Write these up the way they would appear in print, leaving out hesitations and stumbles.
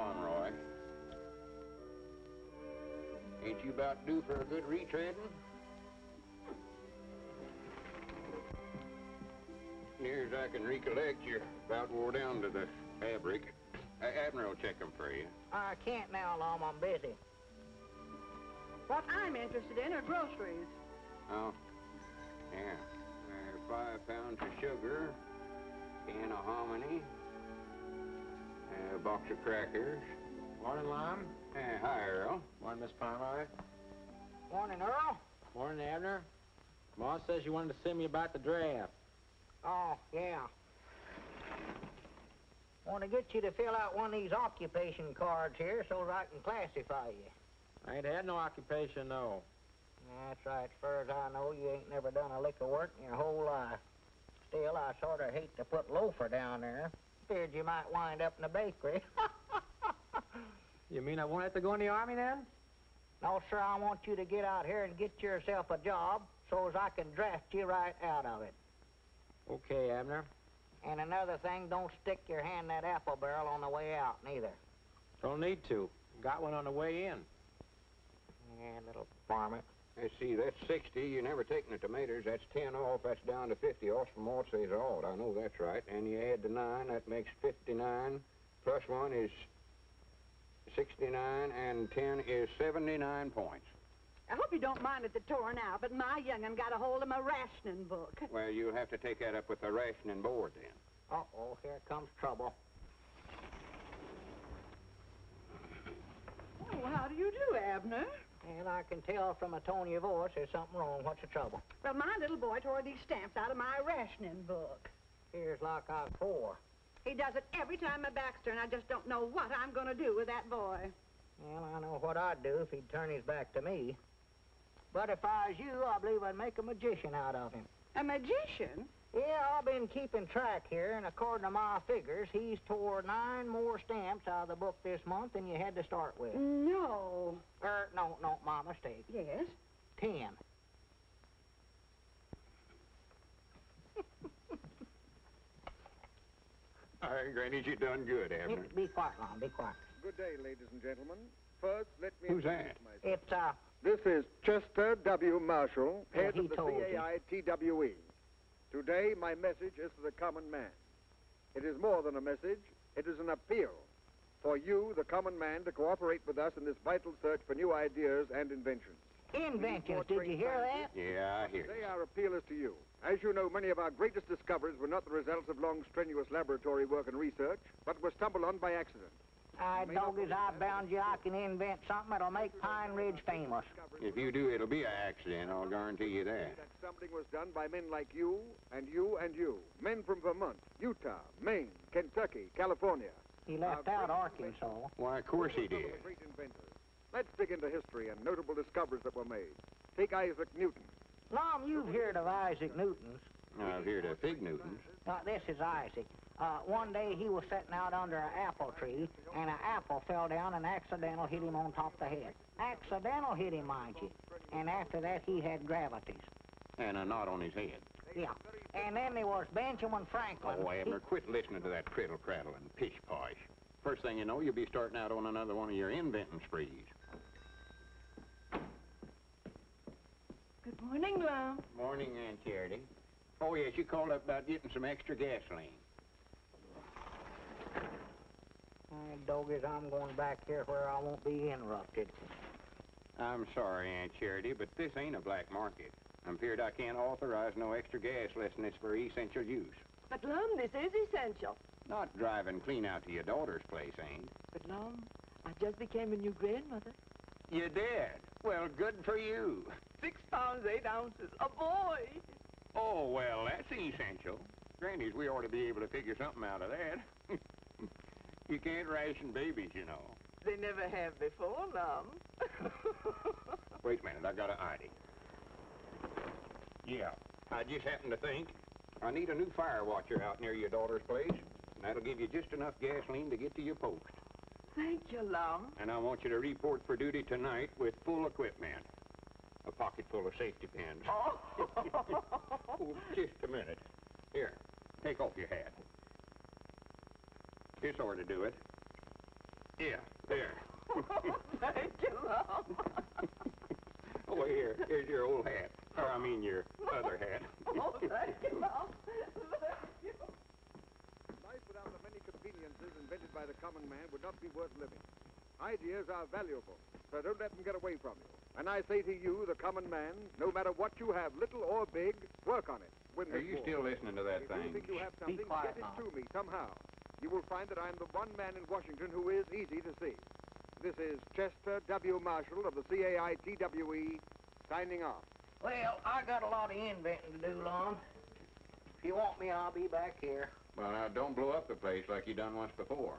on, Roy. Ain't you about due for a good retreading? Near as I can recollect, you're about wore down to the fabric. Admiral will check them for you. I can't now, Lum. I'm busy. What I'm interested in are groceries. Oh, yeah. 5 pounds of sugar, can of hominy, a box of crackers. Morning, Lum. Hi, Earl. Morning, Miss Pomeroy. Morning, Earl. Morning, Abner. Ma says you wanted to see me about the draft. Oh, yeah. Want to get you to fill out one of these occupation cards here so that I can classify you. I ain't had no occupation, no. That's right. As far as I know, you ain't never done a lick of work in your whole life. Still, I sort of hate to put loafer down there. Feared you might wind up in the bakery. You mean I won't have to go in the Army then? No, sir, I want you to get out here and get yourself a job so as I can draft you right out of it. Okay, Abner. And another thing, don't stick your hand in that apple barrel on the way out, neither. Don't need to. Got one on the way in. Yeah, little varmint. Let's see, that's 60. You never taken the tomatoes. That's 10 off. That's down to 50 off from what says odd. I know that's right. And you add the 9, that makes 59. Plus 1 is 69, and 10 is 79 points. I hope you don't mind at the tour now, but my young'un got a hold of my rationing book. Well, you'll have to take that up with the rationing board then. Uh-oh, here comes trouble. Oh, how do you do, Abner? And I can tell from the tone of your voice there's something wrong. What's the trouble? Well, my little boy tore these stamps out of my rationing book. Here's like I've 4. He does it every time my back's turned. I just don't know what I'm going to do with that boy. Well, I know what I'd do if he'd turn his back to me. But if I was you, I believe I'd make a magician out of him. A magician? Yeah, I've been keeping track here, and according to my figures, he's tore 9 more stamps out of the book this month than you had to start with. No. No, my mistake. Yes? 10. All right, Granny, you done good, Abner. Be quiet, Lon, be quiet. Good day, ladies and gentlemen. First, let me Who's introduce that? myself. It's, This is Chester W. Marshall, head he of the told you. CAI-TWE. Today, my message is to the common man. It is more than a message. It is an appeal for you, the common man, to cooperate with us in this vital search for new ideas and inventions. inventions. Did you hear that? Yeah, I hear Today, you. our appeal is to you. As you know, many of our greatest discoveries were not the results of long, strenuous laboratory work and research, but were stumbled on by accident. Doggies, I bound you I can invent something that'll make Pine Ridge famous. If you do, it'll be an accident, I'll guarantee you that. That stumbling was done by men like you, and you, and you. Men from Vermont, Utah, Maine, Kentucky, California. He left out Arkansas. Why, of course he Some of the did. great inventors. Let's dig into history and notable discoveries that were made. Take Isaac Newton. Lom, you've heard of Isaac Newton's. I've heard of Fig Newtons. This is Isaac. One day he was sitting out under an apple tree, and an apple fell down and accidental hit him on top of the head. Accidental hit him, mind you. And after that, he had gravities. And a knot on his head. Yeah. And then there was Benjamin Franklin. Oh, Abner, quit listening to that criddle-craddle and pish-posh. First thing you know, you'll be starting out on another one of your inventing sprees. Good morning, Lum. Morning, Aunt Charity. Oh, yes, you called up about getting some extra gasoline. Doggies, I'm going back here where I won't be interrupted. I'm sorry, Aunt Charity, but this ain't a black market. I'm feared I can't authorize no extra gas less than it's for essential use. But, Lum, this is essential. Not driving clean out to your daughter's place, ain't. But, Lum, I just became a new grandmother. You did? Well, good for you. 6 pounds, 8 ounces. A boy! Oh, well, that's essential. Grannies, we ought to be able to figure something out of that. You can't ration babies, you know. They never have before, Lum. Wait a minute, I got an idea. Yeah, I just happened to think I need a new fire watcher out near your daughter's place. And that'll give you just enough gasoline to get to your post. Thank you, Lum. And I want you to report for duty tonight with full equipment. A pocket full of safety pins. Oh. Oh, just a minute. Here, take off your hat. This ought to do it. Yeah, there. Thank you, Lum. Oh, here's your old hat. Or, I mean, your other hat. Oh, thank you, Lum. Thank you. Life without the many conveniences invented by the common man would not be worth living. Ideas are valuable, so don't let them get away from you. And I say to you, the common man, no matter what you have, little or big, work on it. Win Are this you war. still listening to that If you thing? think you have something, quiet, get it Mom. to me somehow. You will find that I'm the one man in Washington who is easy to see. This is Chester W. Marshall of the CAITWE, signing off. Well, I got a lot of inventing to do, Lum. If you want me, I'll be back here. Well, now, don't blow up the place like you done once before.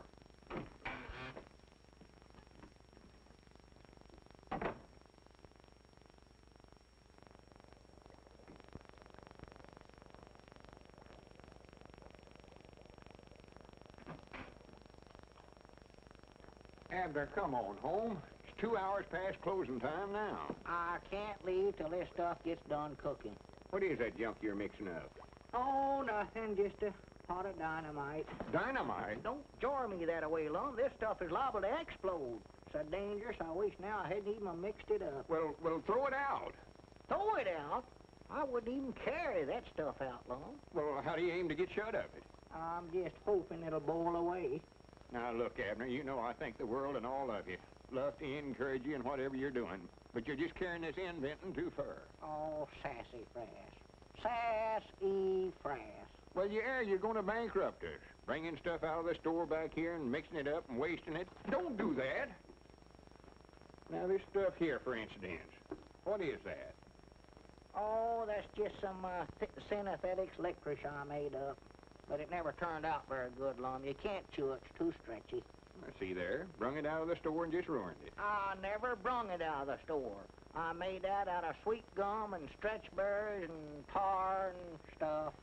Abner, come on home. It's 2 hours past closing time now. I can't leave till this stuff gets done cooking. What is that junk you're mixing up? Oh, nothing, just a pot of dynamite. Dynamite? Don't jar me that away, Lum. This stuff is liable to explode. So dangerous, I wish now I hadn't even mixed it up. Well, throw it out. Throw it out? I wouldn't even carry that stuff out, Lum. Well, how do you aim to get shut of it? I'm just hoping it'll boil away. Now, look, Abner, you know I think the world and all of you love to encourage you in whatever you're doing, but you're just carrying this inventing too far. Oh, sassy frass. Sassy frass. Well, yeah, you're going to bankrupt us. Bringing stuff out of the store back here and mixing it up and wasting it. Don't do that. Now, this stuff here, for instance, what is that? Oh, that's just some synthetic licorice I made up. But it never turned out very good, Lum. You can't chew it. It's too stretchy. I see there. Brung it out of the store and just ruined it. I never brung it out of the store. I made that out of sweet gum and stretch berries and tar and stuff.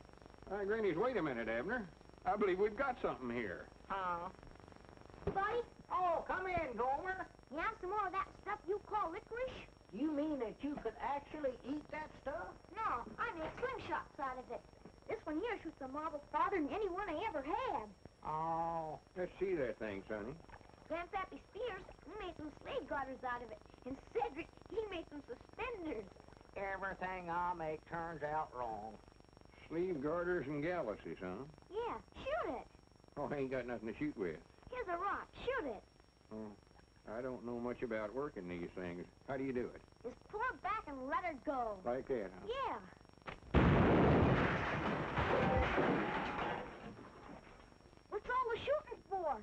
Granny's, wait a minute, Abner. I believe we've got something here. Huh? Buddy, Oh, come in, Gomer. you have some more of that stuff you call licorice? You mean that you could actually eat that stuff? No, I make slingshots out of it. This one here shoots a marble farther than any one I ever had. Oh. Let's see that thing, Sonny. Grandpappy Spears, he made some slave garters out of it. And Cedric, he made some suspenders. Everything I make turns out wrong. Sleeve garters and galaxies, huh? Yeah, shoot it. Oh, I ain't got nothing to shoot with. Here's a rock, shoot it. Oh, I don't know much about working these things. How do you do it? Just pull it back and let her go. Like that, huh? Yeah. What's all the shooting for?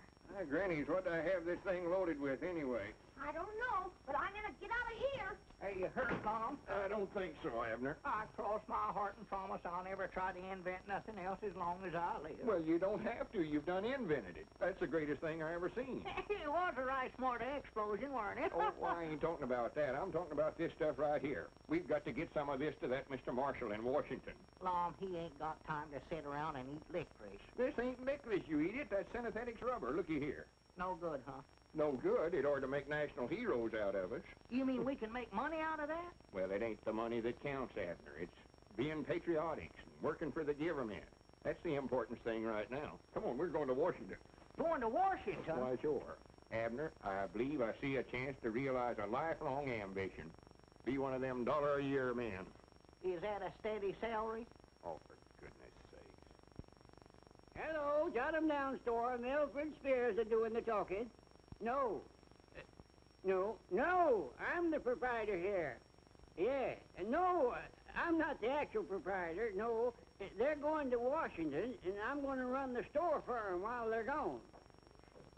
Granny's, what do I have this thing loaded with anyway? I don't know, but I'm gonna get out of here. Are you hurt, Lum? I don't think so, Abner. I cross my heart and promise I'll never try to invent nothing else as long as I live. Well, you don't have to. You've done invented it. That's the greatest thing I ever seen. It was a right smart explosion, weren't it? Oh, well, I ain't talking about that. I'm talking about this stuff right here. We've got to get some of this to that Mr. Marshall in Washington. Lum, he ain't got time to sit around and eat licorice. This ain't licorice, you eat it. That's synthetic rubber. Looky here. No good, huh? No good. It ought to make national heroes out of us. You mean we can make money out of that? Well, it ain't the money that counts, Abner. It's being patriotic and working for the government. That's the important thing right now. Come on, we're going to Washington. Going to Washington? Why, sure. Abner, I believe I see a chance to realize a lifelong ambition. Be one of them $1-a-year men. Is that a steady salary? Oh, for goodness sakes. Hello, jot 'em down, store. Milford Spears are doing the talking. No. No, I'm the proprietor here. Yeah, no, I'm not the actual proprietor. No, they're going to Washington, and I'm going to run the store for 'em while they're gone.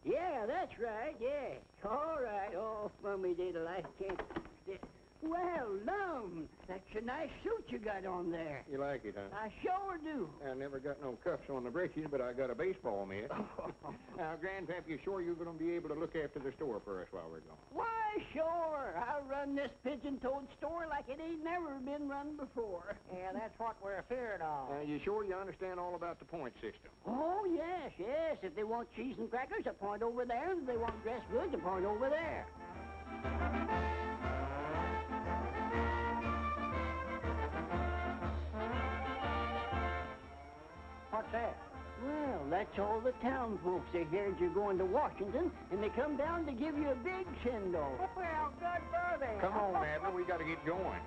Yeah, that's right, yeah. All right, oh, mummy diddle, I can't... Well, Lum, that's a nice suit you got on there. You like it, huh? I sure do. I never got no cuffs on the breeches, but I got a baseball mitt. Now, Grandpap, you sure you're going to be able to look after the store for us while we're gone? Why, sure. I'll run this pigeon-toed store like it ain't never been run before. Yeah, that's what we're feared of. You sure you understand all about the point system? Oh, yes. If they want cheese and crackers, a point over there. And if they want dressed goods, a point over there. What's that? Well, that's all the town folks. They heard you're going to Washington, and they come down to give you a big send-off. Well, good for them. Come on, Abner, we got to get going.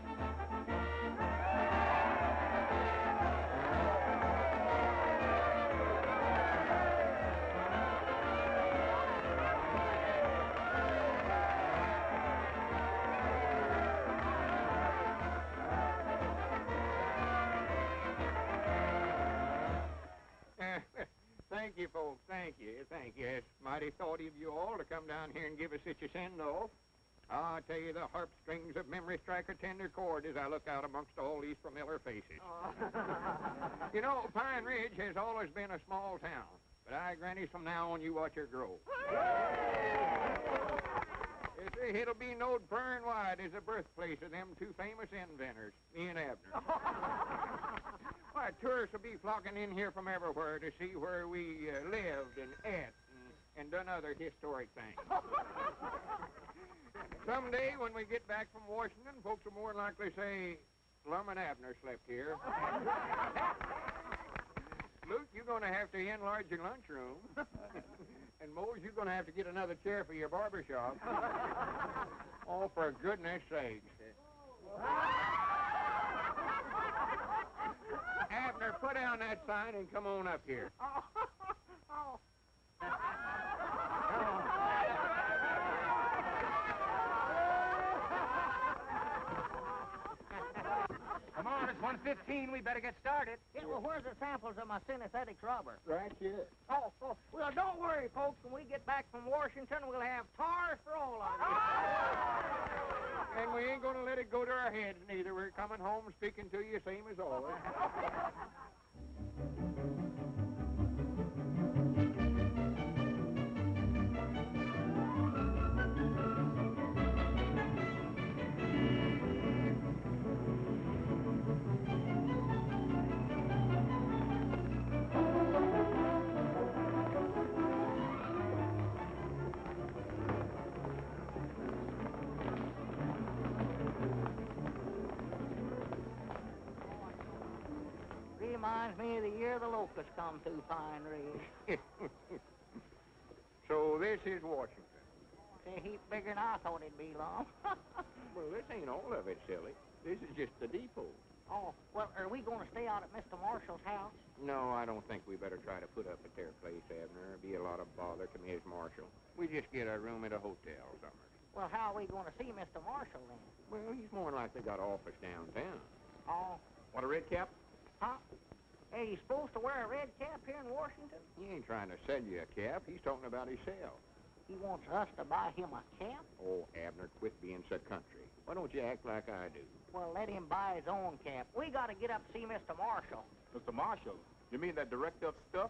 Thank you, folks. Thank you. Thank you. It's mighty thoughty of you all to come down here and give us such a send-off. I tell you, the harp strings of memory strike a tender chord as I look out amongst all these familiar faces. You know, Pine Ridge has always been a small town, but I grant you from now on you watch her grow. It'll be knowed far and wide as the birthplace of them two famous inventors, me and Abner. Why, tourists will be flocking in here from everywhere to see where we lived and ate and done other historic things. Someday, when we get back from Washington, folks will more likely say, Lum and Abner slept here. Luke, you're going to have to enlarge your lunchroom. And Mose, you're going to have to get another chair for your barber shop. Oh, for goodness sake. Abner, put down that sign and come on up here. Come on, it's 1:15. We better get started. Yeah, well, where's the samples of my synesthetic rubber? Right here. Oh, well, don't worry, folks. When we get back from Washington, we'll have tars for all of you. And we ain't going to let it go to our heads, neither. We're coming home speaking to you same as always. Reminds me of the year the locusts come through Pine Ridge. So this is Washington. It's a heap bigger than I thought it'd be, Lum. Well, this ain't all of it, silly. This is just the depot. Oh, well, are we going to stay out at Mr. Marshall's house? No, I don't think we better try to put up at their place, Abner. It'd be a lot of bother to Miss Marshall. We just get a room at a hotel somewhere. Well, how are we going to see Mr. Marshall then? Well, he's more than likely got an office downtown. Oh, Want a red cap? huh? Hey, you supposed to wear a red cap here in Washington? He ain't trying to sell you a cap. He's talking about himself. He wants us to buy him a cap? Oh, Abner, quit being so country. Why don't you act like I do? Well, let him buy his own cap. We got to get up to see Mr. Marshall. Mr. Marshall? You mean that director of stuff?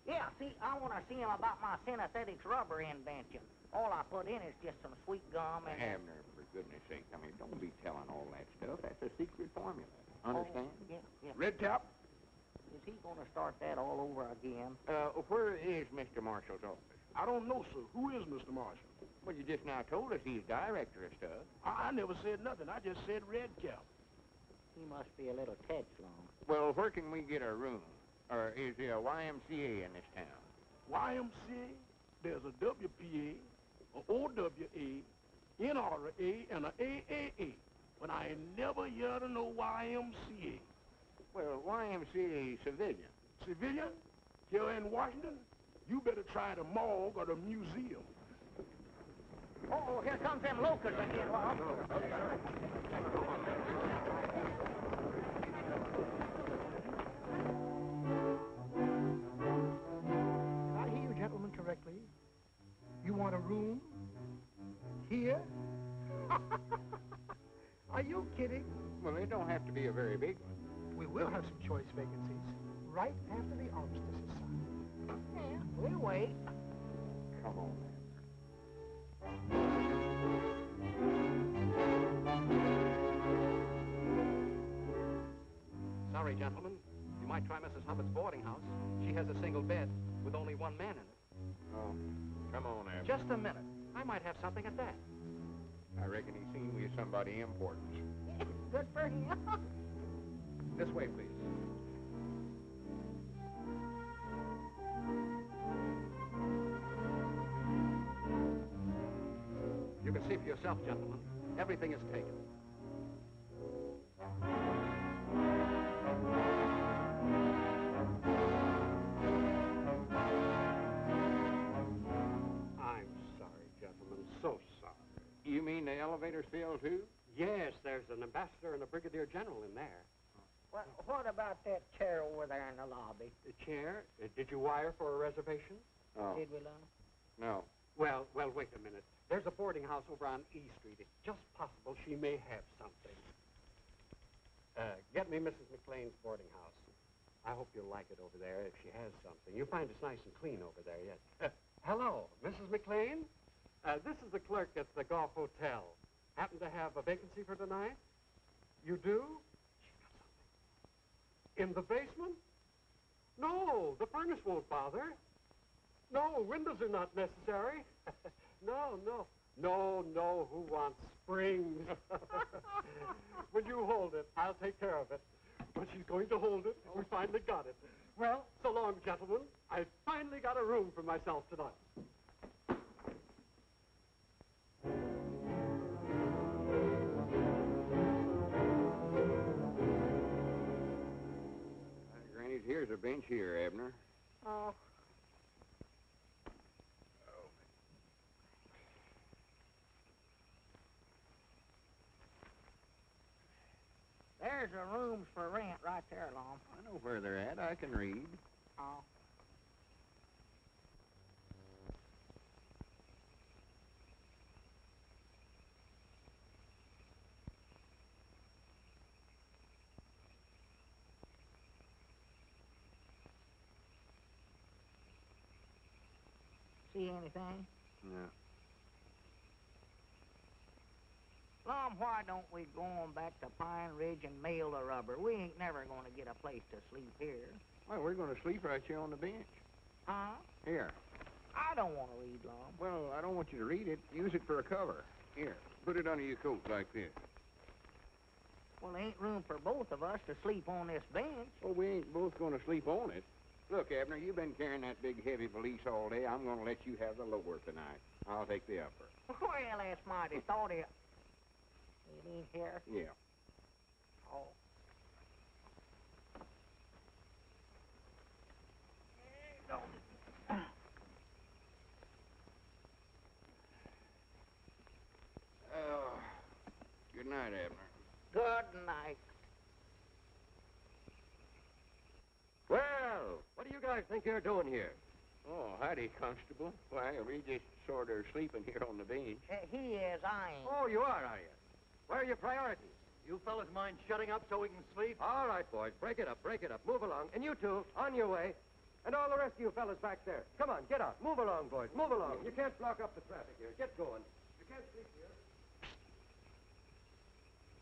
Yeah, see, I want to see him about my synesthetics rubber invention. All I put in is just some sweet gum and... Abner, for goodness sake, I mean, don't be telling all that stuff. That's a secret formula. Understand? Oh, yeah. Red cap? Is he going to start that all over again? Where is Mr. Marshall's office? I don't know, sir. Who is Mr. Marshall? Well, you just now told us he's director of stuff. I never said nothing. I just said red cap. He must be a little touch long. Well, where can we get a room? Or is there a YMCA in this town? YMCA? There's a WPA, a OWA, NRA, and a AAA. But I ain't never heard of no YMCA. Well, YMCA civilian. Civilian? Here in Washington? You better try the morgue or the museum. Oh, here comes them locusts again, Lum. Did I hear you gentlemen correctly? You want a room? Here? Are you kidding? Well, it don't have to be a very big one. We will have some choice vacancies right after the armistice is signed. Yeah, we'll wait. Come on, Sorry, gentlemen. You might try Mrs. Hubbard's boarding house. She has a single bed with only one man in it. Oh, come on, Abner. Just a minute. I might have something at that. I reckon he's seen we somebody important. Good for him. This way, please. see for yourself, gentlemen. Everything is taken. I'm sorry, gentlemen, so sorry. You mean the elevator's filled, too? Yes, there's an ambassador and a brigadier general in there. Well, what about that chair over there in the lobby? The chair? Did you wire for a reservation? Oh. Did we, Lon? No. Well, wait a minute. There's a boarding house over on E Street. It's just possible she may have something. Get me Mrs. McLean's boarding house. I hope you'll like it over there if she has something. You'll find it's nice and clean over there, yes. Hello, Mrs. McLean? This is the clerk at the Golf Hotel. Happen to have a vacancy for tonight? You do? She's got something. In the basement? No, the furnace won't bother. No, windows are not necessary. No, who wants springs? Will you hold it? I'll take care of it. But she's going to hold it. We finally got it. Well, so long, gentlemen. I finally got a room for myself tonight. Granted, here's a bench here, Abner. Oh. There's the rooms for rent right there, Lon. I know where they're at. I can read. Oh. See anything? No. Lon, why don't we go on back to Pine Ridge and mail the rubber? We ain't never going to get a place to sleep here. Well, we're going to sleep right here on the bench. Huh? Here. I don't want to read, Lon. Well, I don't want you to read it. Use it for a cover. Here, put it under your coat like this. Well, there ain't room for both of us to sleep on this bench. Well, we ain't both going to sleep on it. Look, Abner, you've been carrying that big, heavy valise all day. I'm going to let you have the lower tonight. I'll take the upper. Well, that's mighty thought of you. You mean here? Yeah. Oh. There you go. Good night, Abner. Good night. Well, what do you guys think you're doing here? Oh, howdy, Constable. Why, we just sort of sleeping here on the bench. He is. I ain't. Oh, you are you? Where are your priorities? You fellas mind shutting up so we can sleep? All right, boys, break it up. Move along. And you two, on your way. And all the rest of you fellas back there. Come on, get up. Move along, boys. Move along. You can't block up the traffic here. Get going. You can't sleep here.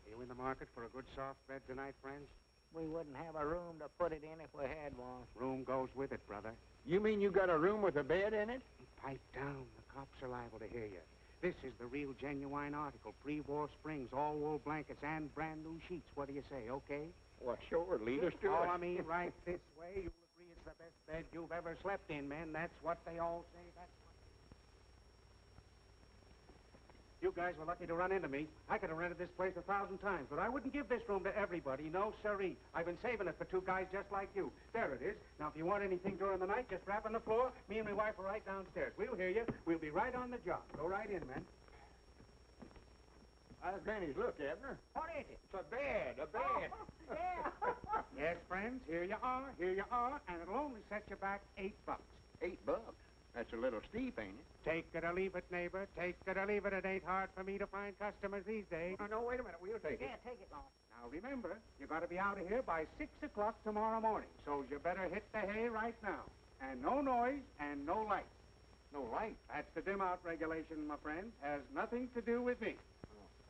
Are you in the market for a good soft bed tonight, friends? We wouldn't have a room to put it in if we had one. Room goes with it, brother. You mean you got a room with a bed in it? Pipe down. The cops are liable to hear you. This is the real genuine article. Pre-war springs, all wool blankets, and brand new sheets. What do you say, okay? Well, sure. Lead us to it. Oh, I mean, right this way. You'll agree it's the best bed you've ever slept in, men. That's what they all say. You guys were lucky to run into me. I could have rented this place 1,000 times, but I wouldn't give this room to everybody. No, sirree. I've been saving it for two guys just like you. There it is. Now, if you want anything during the night, just rap on the floor. Me and my wife are right downstairs. We'll hear you. We'll be right on the job. Go right in, man. Granny's, look, Abner. What is it? It's a bed. Oh, yeah. Yes, friends, here you are, and it'll only set you back $8. $8? That's a little steep, ain't it? Take it or leave it, neighbor. Take it or leave it. It ain't hard for me to find customers these days. Oh, no, wait a minute. We'll take it. Yeah, take it, Lon. Now, remember, you got to be out of here by 6 o'clock tomorrow morning, so you better hit the hay right now. And no noise and no light. No light? That's the dim-out regulation, my friends. Has nothing to do with me.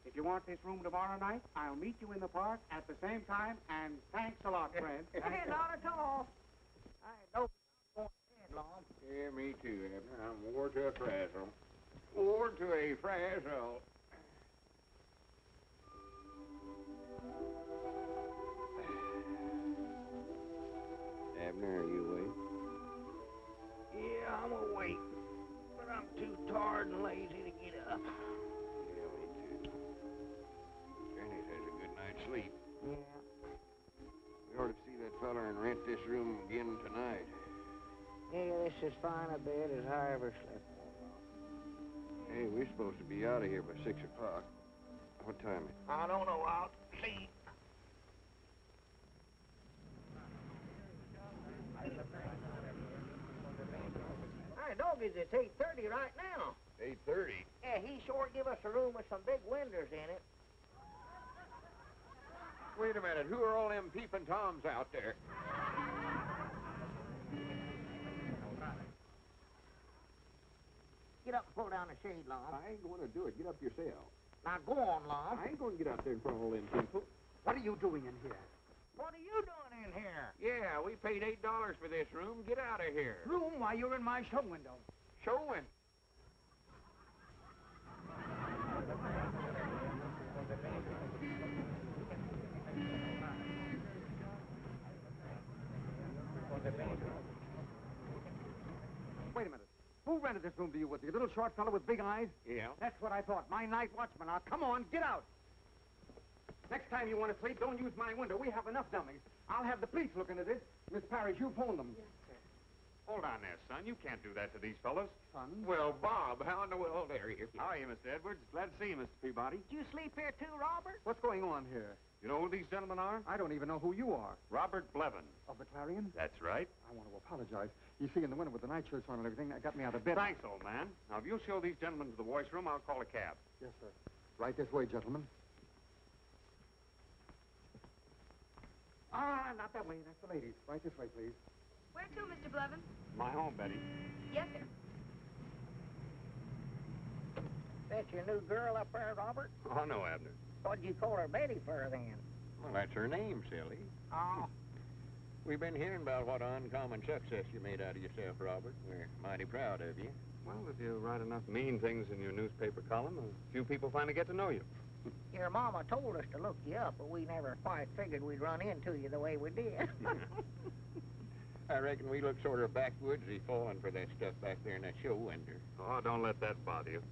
If you want this room tomorrow night, I'll meet you in the park at the same time, and thanks a lot, friends. Not at all. I don't want to Lon. Yeah, me too, Abner. I'm wore to a frazzle. Wore to a frazzle. Abner, are you awake? Yeah, I'm awake, but I'm too tired and lazy to get up. feller and rent this room again tonight. Yeah, this is fine a bed as I ever slept on. Hey, we're supposed to be out of here by 6 o'clock. What time is it? I don't know. I'll see. Hey, doggies, it's 8:30 right now. 8:30. Yeah, he sure give us a room with some big windows in it. Wait a minute. Who are all them peeping toms out there? Get up and pull down the shade, Lum. I ain't going to do it. Get up yourself. Now go on, Lum. I ain't going to get out there in front of all them people. What are you doing in here? What are you doing in here? Yeah, we paid $8 for this room. Get out of here. Room? Why, you're in my show window. Showing. Wait a minute. Who rented this room to you? Was the little short fellow with big eyes? Yeah. That's what I thought. My night watchman. Now, come on, get out. Next time you want to sleep, don't use my window. We have enough dummies. I'll have the police look into this. Miss Parrish, you phone them. Yes, sir. Hold on there, son. You can't do that to these fellows. Son? Well, Bob, how in the world are you? How are you, Mr. Edwards? Glad to see you, Mr. Peabody. Did you sleep here too, Robert? What's going on here? You know who these gentlemen are? I don't even know who you are. Robert Blevin. Of the Clarion? That's right. I want to apologize. You see, in the winter with the nightshirts on and everything, that got me out of bed. Thanks, old man. Now, if you'll show these gentlemen to the voice room, I'll call a cab. Yes, sir. Right this way, gentlemen. Ah, not that way. That's the ladies. Right this way, please. Where to, Mr. Blevin? My home, Betty. Yes, sir. That's your new girl up there, Robert? Oh, no, Abner. What'd you call her Betty for, then? Well, that's her name, silly. Oh. We've been hearing about what uncommon success you made out of yourself, Robert. We're mighty proud of you. Well, if you write enough mean things in your newspaper column, a few people finally get to know you. Your mama told us to look you up, but we never quite figured we'd run into you the way we did. I reckon we look sort of backwoodsy falling for that stuff back there in that show window. Oh, don't let that bother you.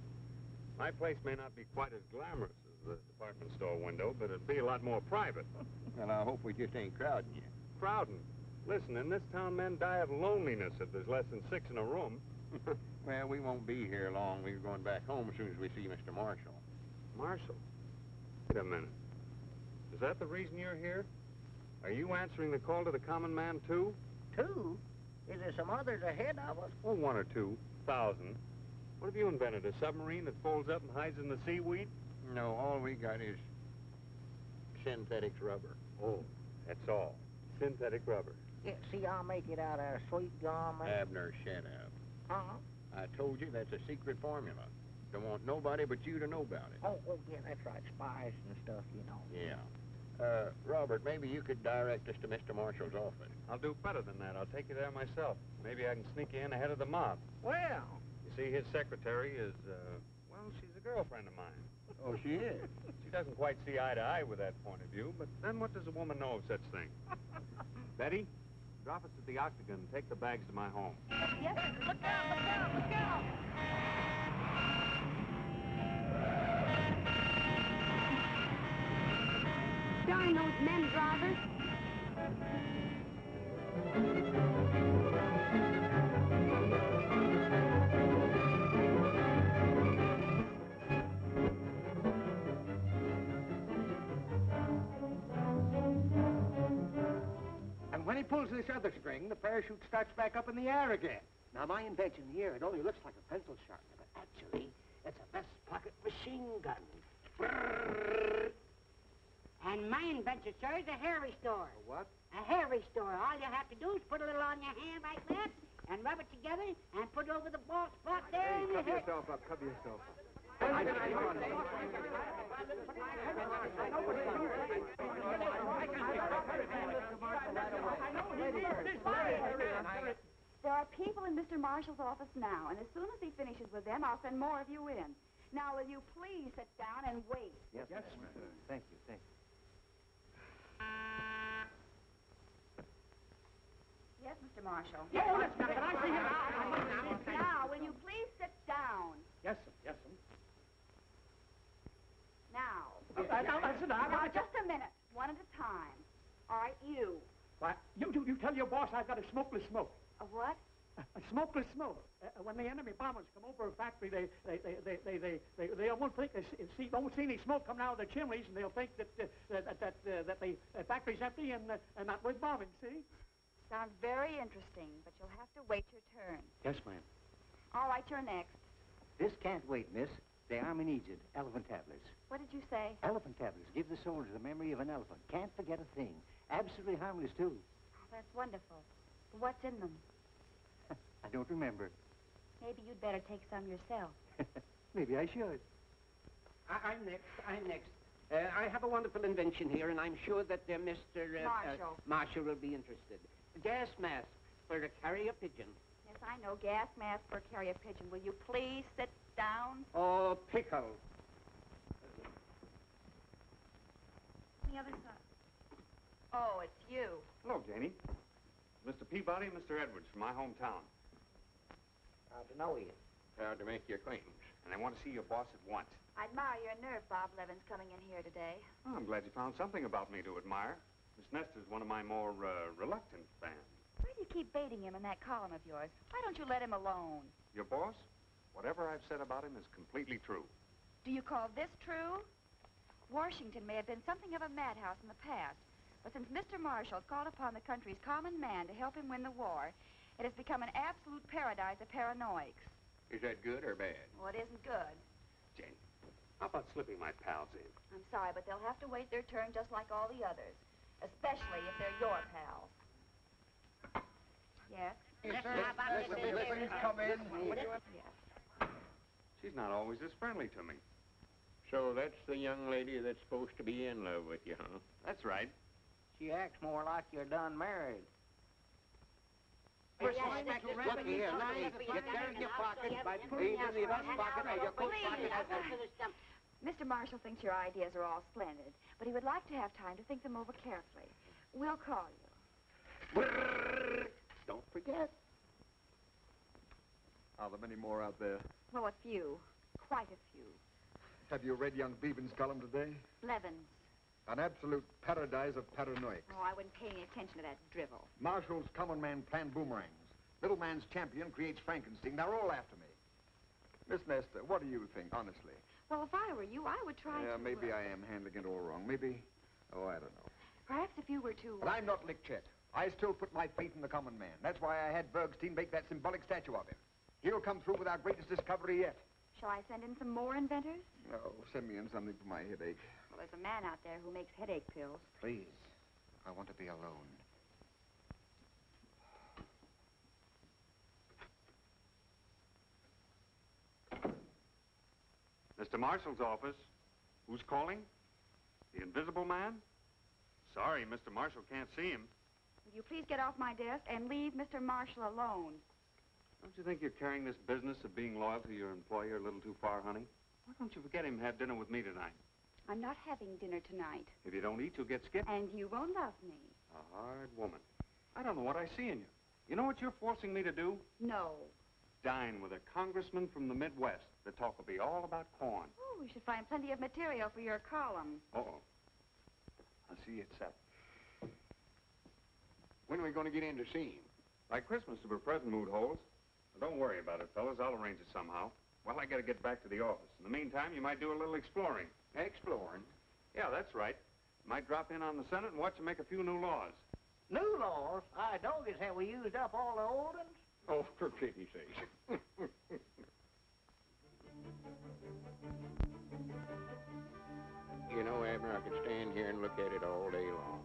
My place may not be quite as glamorous as the department store window, but it'd be a lot more private. Well, I hope we just ain't crowding you. Crowding? Listen, in this town, men die of loneliness if there's less than 6 in a room. Well, we won't be here long. We're going back home as soon as we see Mr. Marshall. Marshall? Wait a minute. Is that the reason you're here? Are you answering the call to the common man, too? Two? Is there some others ahead of us? Oh, 1 or 2,000. What have you invented, a submarine that folds up and hides in the seaweed? No, all we got is synthetic rubber. Oh, that's all. Synthetic rubber. Yeah, see, I'll make it out of sweet gum and... Abner, shut up. Huh? I told you that's a secret formula. Don't want nobody but you to know about it. Oh, yeah, that's right. Spies and stuff, you know. Yeah. Robert, maybe you could direct us to Mr. Marshall's office. I'll do better than that. I'll take you there myself. Maybe I can sneak you in ahead of the mob. Well... You see, his secretary is, well, she's a girlfriend of mine. Oh, she is? She doesn't quite see eye to eye with that point of view, but then what does a woman know of such things? Betty, drop us at the Octagon and take the bags to my home. Yes, sir. Look out, look out, look out! Darn those men drivers. And when he pulls this other string, the parachute starts back up in the air again. Now, my invention here, it only looks like a pencil sharpener, but actually, it's a vest pocket machine gun. Brrr. And my invention, sir, is a hair restorer. A what? A hair restorer. All you have to do is put a little on your hand like that, and rub it together, and put it over the bald spot there. Hey, in your cover hair. yourself up, cover yourself up. There are people in Mr. Marshall's office now, and as soon as he finishes with them, I'll send more of you in. Now, will you please sit down and wait? Yes, ma'am. Thank you, thank you. Yes, Mr. Marshall. Yes, Miss Smith, I see him. Now, will you please sit down? Yes, sir, yes, sir. Now. Now, listen, Now, just a minute, one at a time. All right, you. Why, you tell your boss I've got a smokeless smoke. A what? A smokeless smoke. When the enemy bombers come over a factory, they won't think won't see any smoke coming out of the chimneys, and they'll think that the factory's empty and not worth bombing. See? Sounds very interesting, but you'll have to wait your turn. Yes, ma'am. All right, you're next. This can't wait, miss. The army needs it. Elephant tablets. What did you say? Elephant tablets. Give the soldier the memory of an elephant. Can't forget a thing. Absolutely harmless, too. Oh, that's wonderful. What's in them? I don't remember. Maybe you'd better take some yourself. Maybe I should. I'm next. I have a wonderful invention here, and I'm sure that Mr. Marshall will be interested. A gas mask for a carrier pigeon. Yes, I know. Gas mask for a carrier pigeon. Will you please sit down? Oh, pickle. The other side. Oh, it's you. Hello, Janie. Mr. Peabody and Mr. Edwards from my hometown. Proud to know you. Proud to make your acquaintance. And they want to see your boss at once. I admire your nerve, Bob Levin's coming in here today. Oh, I'm glad you found something about me to admire. Miss Nestor's one of my more reluctant fans. Why do you keep baiting him in that column of yours? Why don't you let him alone? Your boss? Whatever I've said about him is completely true. Do you call this true? Washington may have been something of a madhouse in the past, but since Mr. Marshall called upon the country's common man to help him win the war, it has become an absolute paradise of paranoics. Is that good or bad? Well, it isn't good. Janie, how about slipping my pals in? I'm sorry, but they'll have to wait their turn just like all the others, especially if they're your pals. Yes? Yes, sir. Please come in. Yes. She's not always this friendly to me. So that's the young lady that's supposed to be in love with you, huh? That's right. She acts more like you're done married. Look here, you carry your pocket by putting it in the vest pocket or your coat pocket. Mr. Marshall thinks your ideas are all splendid, but he would like to have time to think them over carefully. We'll call you. Don't forget. Are there many more out there? Well, a few. Quite a few. Have you read young Beevan's column today? Blevins. An absolute paradise of paranoics. Oh, I wouldn't pay any attention to that drivel. Marshall's common man planned boomerangs. Little man's champion creates Frankenstein. They're all after me. Miss Nestor, what do you think, honestly? Well, if I were you, I would try to... Maybe I am handling it all wrong. Maybe... Oh, I don't know. Perhaps if you were to... But I'm not Lickchet. I still put my faith in the common man. That's why I had Bergstein make that symbolic statue of him. He'll come through with our greatest discovery yet. Shall I send in some more inventors? No, send me in something for my headache. Well, there's a man out there who makes headache pills. Please. I want to be alone. Mr. Marshall's office. Who's calling? The Invisible Man? Sorry, Mr. Marshall can't see him. Will you please get off my desk and leave Mr. Marshall alone? Don't you think you're carrying this business of being loyal to your employer a little too far, honey? Why don't you forget him and have dinner with me tonight? I'm not having dinner tonight. If you don't eat, you'll get skipped. And you won't love me. A hard woman. I don't know what I see in you. You know what you're forcing me to do? No. Dine with a congressman from the Midwest. The talk will be all about corn. Oh, we should find plenty of material for your column. Uh-oh. I'll see you at 7. When are we going to get in to see him? Like Christmas, if a present mood holds. Well, don't worry about it, fellas. I'll arrange it somehow. Well, I got to get back to the office. In the meantime, you might do a little exploring. Exploring? Yeah, that's right. Might drop in on the Senate and watch them make a few new laws. New laws? Doggies, have we used up all the old ones? Oh, for pity's sake. You know, Abner, I could stand here and look at it all day long.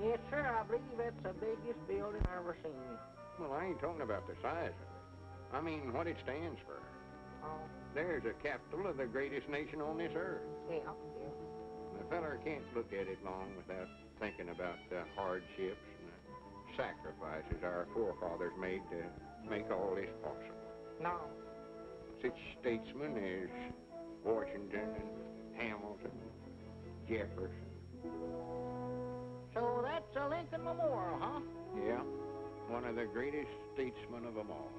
Yes, sir, I believe it's the biggest building I've ever seen. Well, I ain't talking about the size of it. I mean what it stands for. Oh. There's a capital of the greatest nation on this earth. Yeah. A feller can't look at it long without thinking about the hardships and the sacrifices our forefathers made to make all this possible. No. Such statesmen as Washington and Hamilton, Jefferson. So that's a Lincoln Memorial, huh? Yeah, one of the greatest statesmen of them all.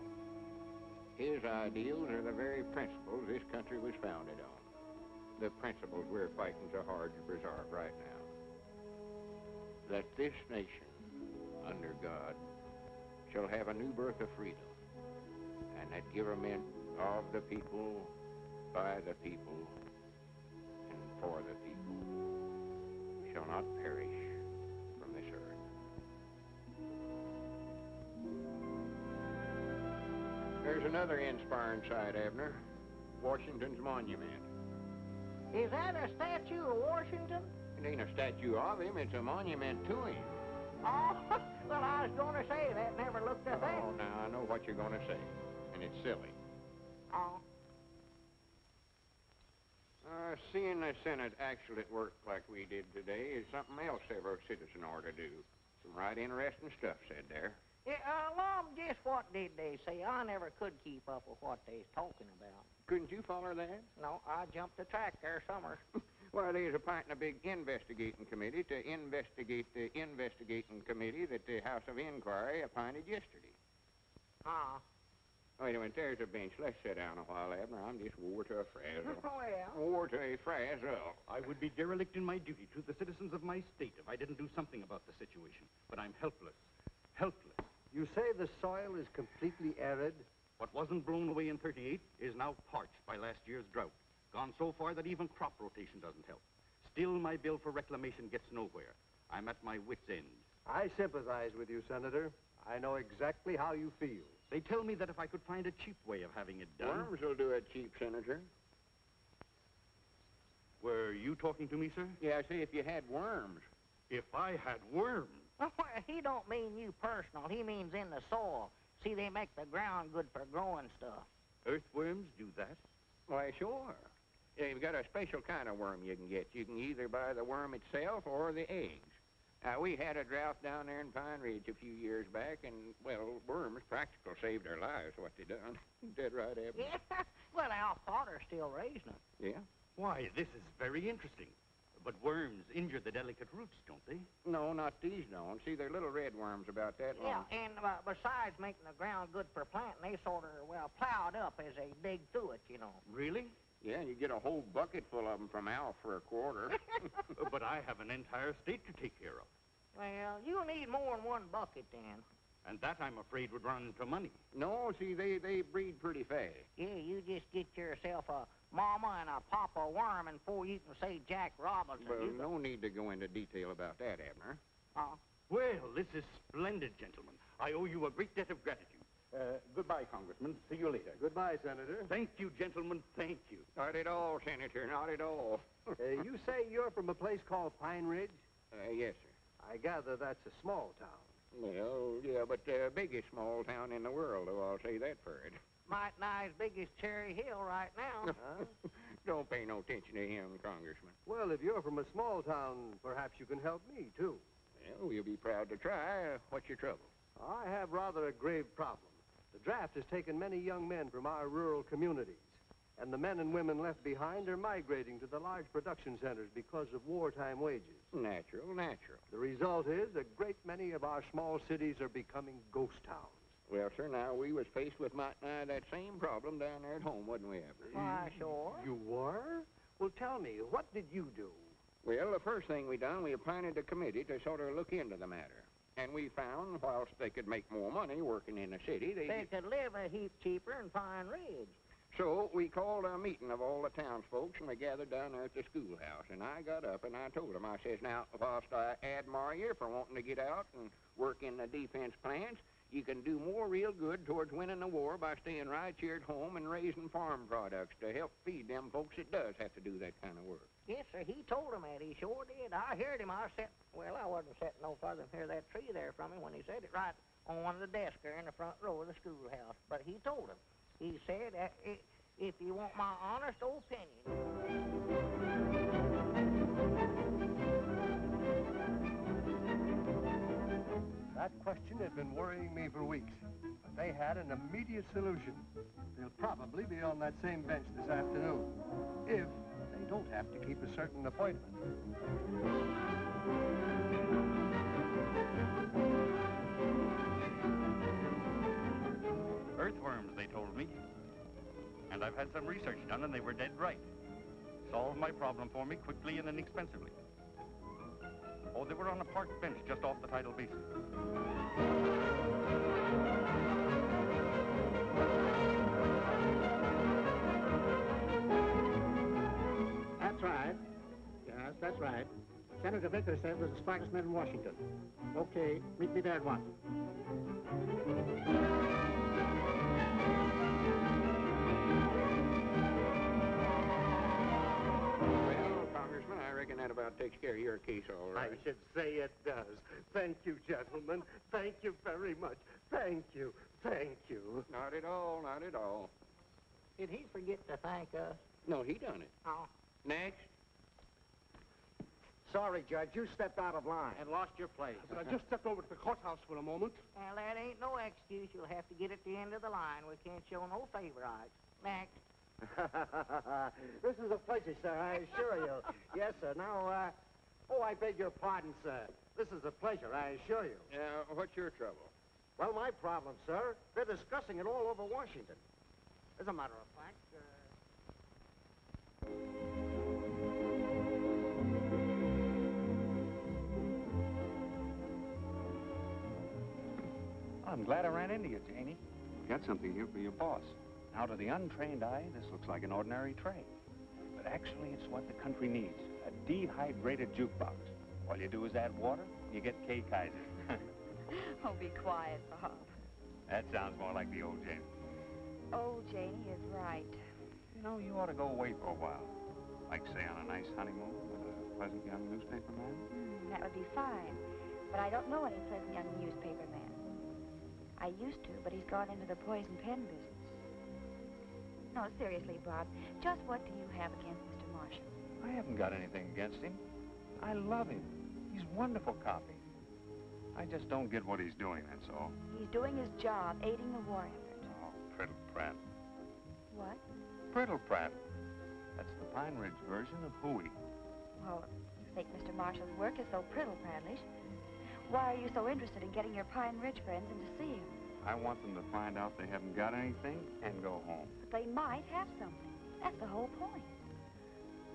His ideals are the very principles this country was founded on. The principles we're fighting so hard to preserve right now. That this nation under God, shall have a new birth of freedom, and that government of the people, by the people, and for the people, shall not perish from this earth. There's another inspiring sight, Abner. Washington's monument. Is that a statue of Washington? It ain't a statue of him, it's a monument to him. Oh, well, I was going to say that. Never looked at that. Oh, now I know what you're going to say, and it's silly. Oh. Seeing the Senate actually at work like we did today is something else every citizen ought to do. Some right interesting stuff said there. Yeah, Lom, just what did they say? I never could keep up with what they was talking about. Couldn't you follow that? No, I jumped the track there somewhere. Well, they's appointing a big investigating committee to investigate the investigating committee that the House of Inquiry appointed yesterday. Ah. Wait a minute, there's a bench. Let's sit down a while, Abner. I'm just wore to a frazzle. Well. Wore to a frazzle. I would be derelict in my duty to the citizens of my state if I didn't do something about the situation. But I'm helpless. Helpless. You say the soil is completely arid? What wasn't blown away in 38 is now parched by last year's drought. Gone so far that even crop rotation doesn't help. Still, my bill for reclamation gets nowhere. I'm at my wit's end. I sympathize with you, Senator. I know exactly how you feel. They tell me that if I could find a cheap way of having it done... Worms will do it cheap, Senator. Were you talking to me, sir? Yeah, see, if you had worms. If I had worms? Well, he don't mean you personal. He means in the soil. See, they make the ground good for growing stuff. Earthworms do that? Why, sure. Yeah, you've got a special kind of worm you can get. You can either buy the worm itself or the eggs. We had a drought down there in Pine Ridge a few years back, and, well, worms practical saved our lives, what they done. Dead right, Abner. Yeah, well, our father's still raising them. Yeah? Why, this is very interesting. But worms injure the delicate roots, don't they? No, not these don't. See, they're little red worms about that long. Yeah, and besides making the ground good for planting, they sort of, well, plowed up as they dig through it, you know. Really? Yeah, you get a whole bucket full of them from Al for a quarter. But I have an entire state to take care of. Well, you'll need more than one bucket, then. And that, I'm afraid, would run into money. No, see, they breed pretty fast. Yeah, you just get yourself a mama and a papa worm, and before you can say Jack Robinson... Well, no need to go into detail about that, Abner. Well, this is splendid, gentlemen. I owe you a great debt of gratitude. Goodbye, Congressman. See you later. Goodbye, Senator. Thank you, gentlemen. Thank you. Not at all, Senator. Not at all. You say you're from a place called Pine Ridge? Yes, sir. I gather that's a small town. Well, yeah, but the biggest small town in the world, though, I'll say that for it. Might nigh as big as Cherry Hill right now. Don't pay no attention to him, Congressman. Well, if you're from a small town, perhaps you can help me, too. Well, we'll be proud to try. What's your trouble? I have rather a grave problem. The draft has taken many young men from our rural communities, and the men and women left behind are migrating to the large production centers because of wartime wages. Natural. The result is a great many of our small cities are becoming ghost towns. Well, sir, now, we was faced with that same problem down there at home, wasn't we, Abner? Why, sure. You were? Well, tell me, what did you do? Well, the first thing we done, we appointed a committee to sort of look into the matter. And we found, whilst they could make more money working in the city, they could live a heap cheaper in Pine Ridge. So we called a meeting of all the townsfolk, and we gathered down there at the schoolhouse. And I got up and I told them, I says, now, whilst I admire you for wanting to get out and work in the defense plants, you can do more real good towards winning the war by staying right here at home and raising farm products to help feed them folks that does have to do that kind of work. Yes, sir, he told him that. He sure did. I heard him. I wasn't sitting no farther than here that tree there from him when he said it right on one of the desks there in the front row of the schoolhouse. But he told him. He said, if you want my honest opinion... That question had been worrying me for weeks, but they had an immediate solution. They'll probably be on that same bench this afternoon, if they don't have to keep a certain appointment. Earthworms, they told me. And I've had some research done, and they were dead right. Solved my problem for me quickly and inexpensively. Oh, they were on a park bench just off the tidal basin. That's right. Yes, that's right. Senator Vickers says there's the smartest man in Washington. Okay, meet me there at once. Well, Congressman, I reckon that about takes care of your case all right. I should say it does. Thank you, gentlemen. Thank you very much. Thank you. Thank you. Not at all, not at all. Did he forget to thank us? No, he done it. Oh. Next. Sorry, Judge, you stepped out of line. And lost your place. I just stepped over to the courthouse for a moment. Well, that ain't no excuse. You'll have to get at the end of the line. We can't show no favorites. Next. This is a pleasure, sir, I assure you. Yes, sir. Now, I beg your pardon, sir. This is a pleasure, I assure you. What's your trouble? Well, my problem, sir, they're discussing it all over Washington. As a matter of fact, I'm glad I ran into you, Janie. We got something here for your boss. Now, to the untrained eye, this looks like an ordinary tray. But actually, it's what the country needs, a dehydrated jukebox. All you do is add water, you get K. Kaiser. Oh, be quiet, Bob. That sounds more like the old Janie. Oh, Janie is right. You know, you ought to go away for a while. Like, say, on a nice honeymoon with a pleasant young newspaper man. That would be fine. But I don't know any pleasant young newspaper man. I used to, but he's gone into the poison pen business. No, seriously, Bob, just what do you have against Mr. Marshall? I haven't got anything against him. I love him. He's wonderful copy. I just don't get what he's doing, that's all. He's doing his job, aiding the war effort. Oh, Priddle Pratt. What? Priddle Pratt. That's the Pine Ridge version of hooey. Well, you think Mr. Marshall's work is so priddle-prattlish. Why are you so interested in getting your Pine Ridge friends in to see him? I want them to find out they haven't got anything and go home. But they might have something. That's the whole point.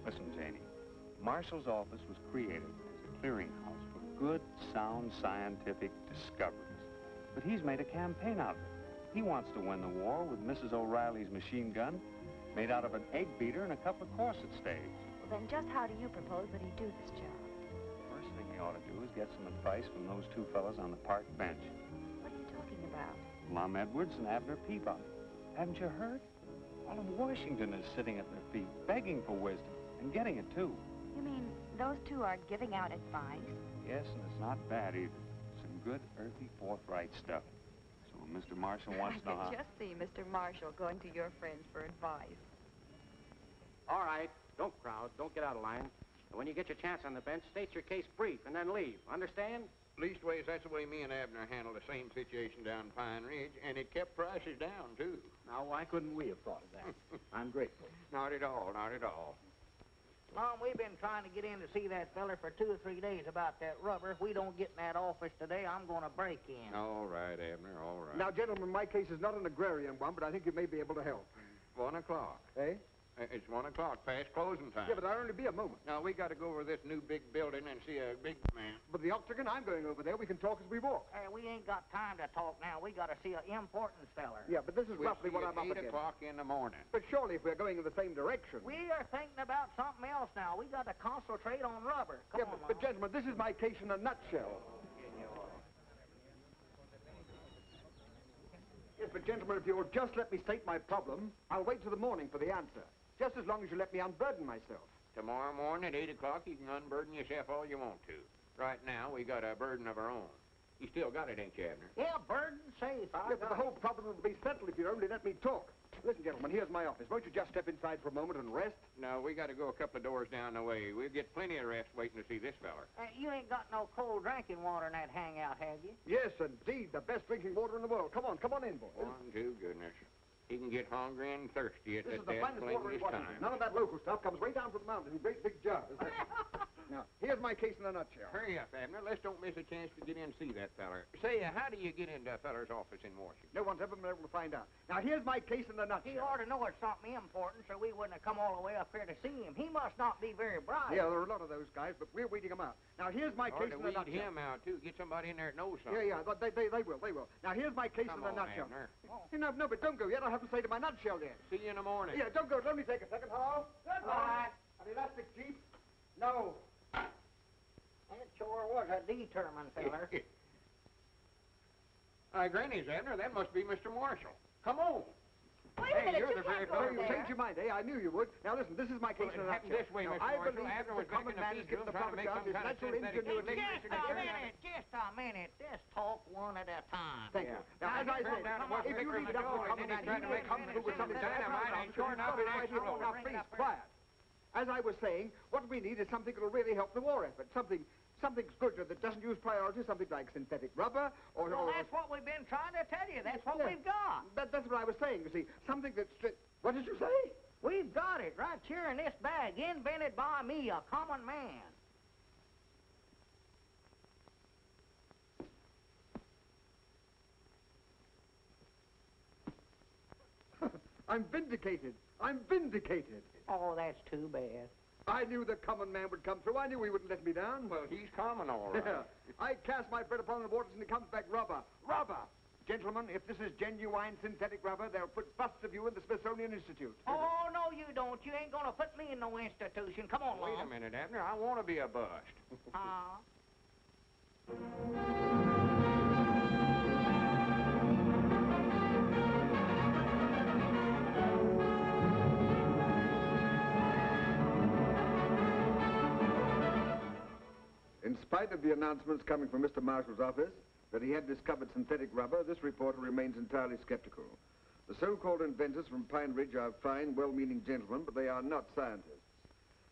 Listen, Janie, Marshall's office was created as a clearinghouse for good, sound scientific discoveries. But he's made a campaign out of it. He wants to win the war with Mrs. O'Reilly's machine gun made out of an egg beater and a couple of corset staves. Well, then just how do you propose that he do this job? First thing he ought to do is get some advice from those two fellas on the park bench. What are you talking about? Lum Edwards and Abner Peabody. Haven't you heard? All of Washington is sitting at their feet, begging for wisdom, and getting it, too. You mean those two are giving out advice? Yes, and it's not bad, either. Some good, earthy, forthright stuff. So when Mr. Marshall wants to know I how... could just see Mr. Marshall going to your friends for advice. All right, don't crowd, don't get out of line. And when you get your chance on the bench, state your case brief and then leave. Understand? Leastways, that's the way me and Abner handled the same situation down Pine Ridge, and it kept prices down, too. Now, why couldn't we have thought of that? I'm grateful. Not at all, not at all. Mom, we've been trying to get in to see that feller for 2 or 3 days about that rubber. If we don't get in that office today, I'm going to break in. All right, Abner, all right. Now, gentlemen, my case is not an agrarian one, but I think you may be able to help. 1 o'clock. Eh? It's 1 o'clock, past closing time. Yeah, but I'll only be a moment. Now, we got to go over this new big building and see a big man. But the octagon, I'm going over there. We can talk as we walk. We ain't got time to talk now. We got to see an important feller. Yeah, but this is We'll roughly see what you I'm up at 8 against. o'clock in the morning. But surely if we're going in the same direction. We are thinking about something else now. We got to concentrate on rubber. Come Yeah, on, but gentlemen, this is my case in a nutshell. Yes, but gentlemen, if you'll just let me state my problem, I'll wait till the morning for the answer. Just as long as you let me unburden myself. Tomorrow morning at 8 o'clock, you can unburden yourself all you want to. Right now, we got a burden of our own. You still got it, ain't you, Abner? Yeah, burden safe. Yeah, but the whole problem will be settled if you only let me talk. Listen, gentlemen, here's my office. Won't you just step inside for a moment and rest? No, we got to go a couple of doors down the way. We'll get plenty of rest waiting to see this feller. You ain't got no cold drinking water in that hangout, have you? Yes, indeed. The best drinking water in the world. Come on in, boys. One, two, goodness. He can get hungry and thirsty at This is that the finest water in plainest Washington. time. None of that local stuff comes way down from the mountain in great big jugs. Now, here's my case in a nutshell. Hurry up, Abner. Let's don't miss a chance to get in and see that feller. Say, how do you get into a feller's office in Washington? No one's ever been able to find out. Now, here's my case in a nutshell. He ought to know it's something important, so we wouldn't have come all the way up here to see him. He must not be very bright. Yeah, there are a lot of those guys, but we're weeding them out. Now, here's my case in a nutshell. Weed him out, too. Get somebody in there that knows something. Yeah, they will. Now, here's my case in a nutshell. Abner. No, but don't go yet. I haven't say to my nutshell yet. See you in the morning. Yeah, don't go. Let me take a second. Hello? Goodbye. An elastic jeep? No. That sure was a determined feller. Granny's, Abner. That must be Mr. Marshall. Come on. Wait a minute, you're you the very can't go fellow. You changed your mind, eh? I knew you would. Now, listen, this is my case in a happened nutshell. this way, Now, Mr. I Marshall. believe Abner that was the common back in the man is field given the trying to proper make job, some his kind of natural synthetic ingenuity. Just a minute. Just talk one at a time. Thank you. Now, as I said, if you leave it up to the common man, he may come through with something dynamite and sure enough it explodes. Now, please, quiet. As I was saying, what we need is something that will really help the war effort. Something good that doesn't use priority, something like synthetic rubber or... Well, that's what we've been trying to tell you. That's what we've got. That's what I was saying, you see. Something that's... What did you say? We've got it right here in this bag, invented by me, a common man. I'm vindicated. I'm vindicated. Oh, that's too bad. I knew the common man would come through. I knew he wouldn't let me down. Well, he's common, all right. Yeah. I cast my bread upon the waters and it comes back rubber. Rubber! Gentlemen, if this is genuine synthetic rubber, they'll put busts of you in the Smithsonian Institute. Oh, no, you don't. You ain't gonna put me in no institution. Come on, Wait a minute, Abner. I want to be a bust. In spite of the announcements coming from Mr. Marshall's office that he had discovered synthetic rubber, this reporter remains entirely skeptical. The so-called inventors from Pine Ridge are fine, well-meaning gentlemen, but they are not scientists.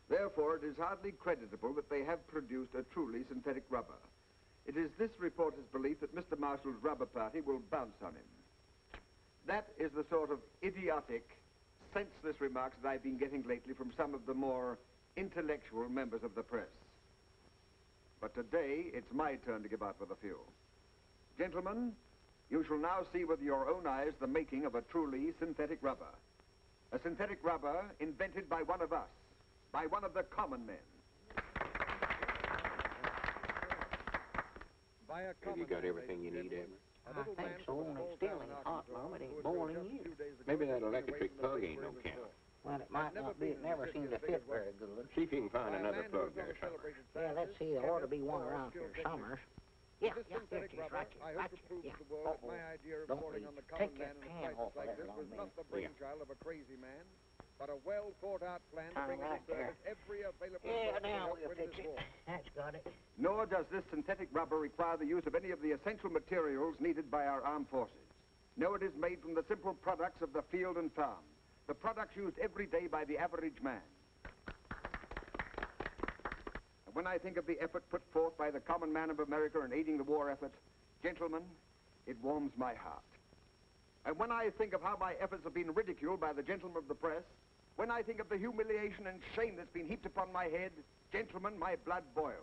Therefore, it is hardly creditable that they have produced a truly synthetic rubber. It is this reporter's belief that Mr. Marshall's rubber party will bounce on him. That is the sort of idiotic, senseless remarks that I've been getting lately from some of the more intellectual members of the press. But today, it's my turn to give out with a few. Gentlemen, you shall now see with your own eyes the making of a truly synthetic rubber. A synthetic rubber invented by one of us, by one of the common men. Have you got everything you need, Abner? I think so, and it's still ain't hot, Mom. It ain't boiling yet. Maybe that electric plug ain't no count. Well, it might not be. It never seemed to fit very good. See if you can find another plug there somewhere. Yeah, let's see. There ought to be one around here somewhere. Yeah, here it is, right here, right here. Yeah. Don't leave. Take that pan off of there long minute. The brainchild of a crazy man, but a well-thought-out plan to bring right into service every available Yeah, source to now help we'll win fix this it. war. That's got it. Nor does this synthetic rubber require the use of any of the essential materials needed by our armed forces. No, it is made from the simple products of the field and farm, the products used every day by the average man. And when I think of the effort put forth by the common man of America in aiding the war effort, gentlemen, it warms my heart. And when I think of how my efforts have been ridiculed by the gentlemen of the press, when I think of the humiliation and shame that's been heaped upon my head, gentlemen, my blood boils.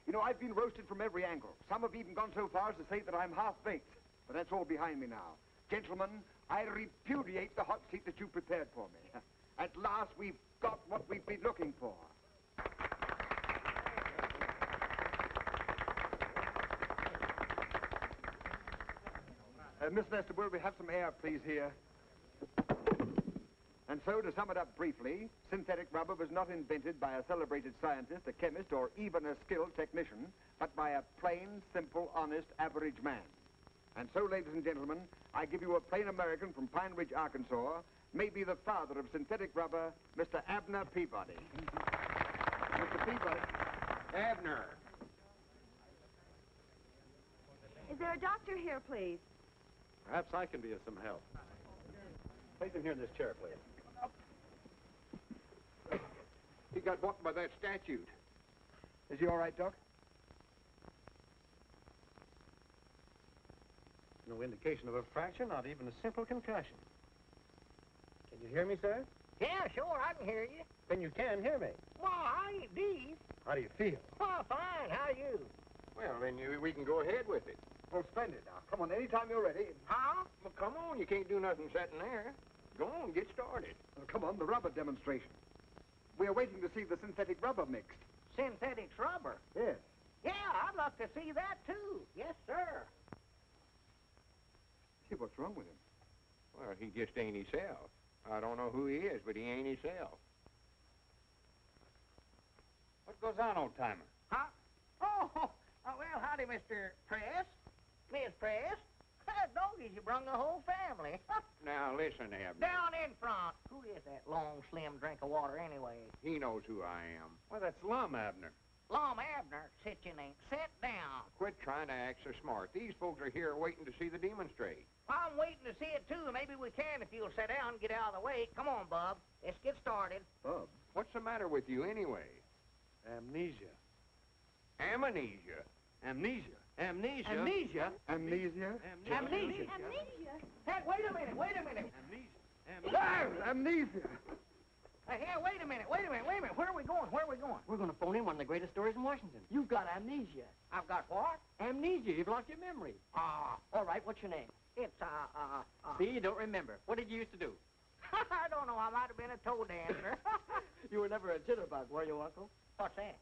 You know, I've been roasted from every angle. Some have even gone so far as to say that I'm half-baked. But that's all behind me now. Gentlemen, I repudiate the hot seat that you prepared for me. At last, we've got what we've been looking for. Miss Lester, will we have some air, please, here? And so, to sum it up briefly, synthetic rubber was not invented by a celebrated scientist, a chemist, or even a skilled technician, but by a plain, simple, honest, average man. And so, ladies and gentlemen, I give you a plain American from Pine Ridge, Arkansas, maybe the father of synthetic rubber, Mr. Abner Peabody. Mr. Peabody. Abner. Is there a doctor here, please? Perhaps I can be of some help. Place him here in this chair, please. He got walked by that statute. Is he all right, Doc? No indication of a fracture, not even a simple concussion. Can you hear me, sir? Yeah, sure, I can hear you. Then you can hear me. Well, I ain't deep. How do you feel? Oh, fine. How you? Well, then we can go ahead with it. Well, splendid. Now, come on, anytime you're ready. Huh? Well, come on, you can't do nothing sitting there. Go on, get started. Come on, the rubber demonstration. We are waiting to see the synthetic rubber mixed. Synthetic rubber? Yes. Yeah, I'd love to see that, too. Yes, sir. See, what's wrong with him? Well, he just ain't himself. I don't know who he is, but he ain't himself. What goes on, old-timer? Huh? Oh, well, howdy, Mr. Press. Miss Press. Doggies, you brung the whole family. Now, listen, Abner. Down in front. Who is that long, slim drink of water, anyway? He knows who I am. Well, that's Lum, Abner. Lum Abner, sit your name. Sit down. Quit trying to act so smart. These folks are here waiting to see the demonstrate. I'm waiting to see it, too. Maybe we can if you'll sit down and get out of the way. Come on, Bub. Let's get started. Bub? What's the matter with you, anyway? Amnesia. Amnesia. Amnesia. Amnesia. Amnesia? Amnesia. Hey, wait a minute. Amnesia. Hey, wait a minute. Where are we going? We're going to phone in one of the greatest stories in Washington. You've got amnesia. I've got what? Amnesia. You've lost your memory. All right, what's your name? It's, See, you don't remember. What did you used to do? I don't know. I might have been a toe dancer. You were never a jitterbug, were you, Uncle? What's that?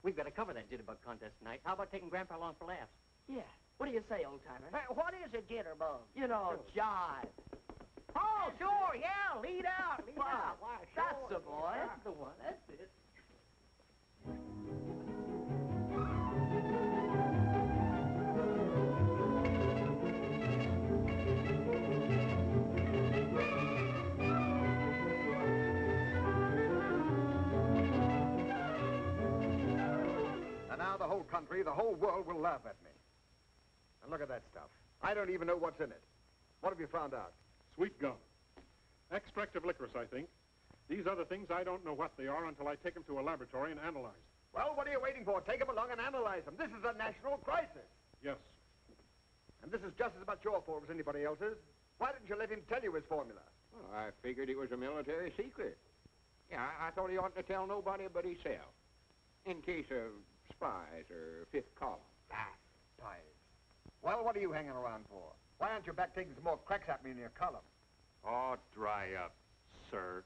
We've got to cover that jitterbug contest tonight. How about taking Grandpa along for laughs? Yeah. What do you say, old-timer? Hey, what is a jitterbug? You know, jive. Oh, sure, yeah. Lead out. Why, sure. That's the boy. Yeah. That's the one. That's it. And now the whole country, the whole world will laugh at me. And look at that stuff. I don't even know what's in it. What have you found out? Sweet gum. Extract of licorice, I think. These other things, I don't know what they are until I take them to a laboratory and analyze. Well, what are you waiting for? Take them along and analyze them. This is a national crisis. Yes. And this is just as much your fault as anybody else's. Why didn't you let him tell you his formula? Well, I figured it was a military secret. Yeah, I thought he oughtn't to tell nobody but himself. In case of spies or fifth column. Spies. Well, what are you hanging around for? Why aren't you back taking some more cracks at me in your column? Oh, dry up, sir.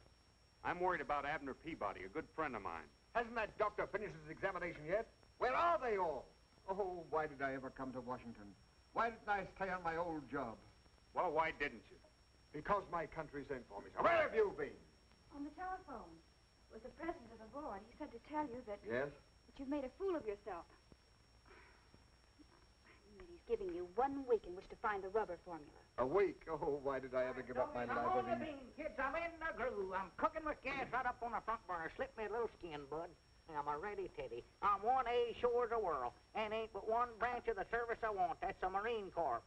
I'm worried about Abner Peabody, a good friend of mine. Hasn't that doctor finished his examination yet? Where are they all? Oh, why did I ever come to Washington? Why didn't I stay on my old job? Well, why didn't you? Because my country sent for me. So where have you been? On the telephone with the president of the board. He said to tell you that, Yes? that you've made a fool of yourself. And he's giving you 1 week in which to find the rubber formula. A week? Oh, why did I ever give up my I'm life? on the bean, kids. I'm in the groove. I'm cooking with gas right up on the front burner. Slip me a little skin, bud. I'm a ready teddy. I'm 1A sure as the world. And ain't but one branch of the service I want. That's the Marine Corps.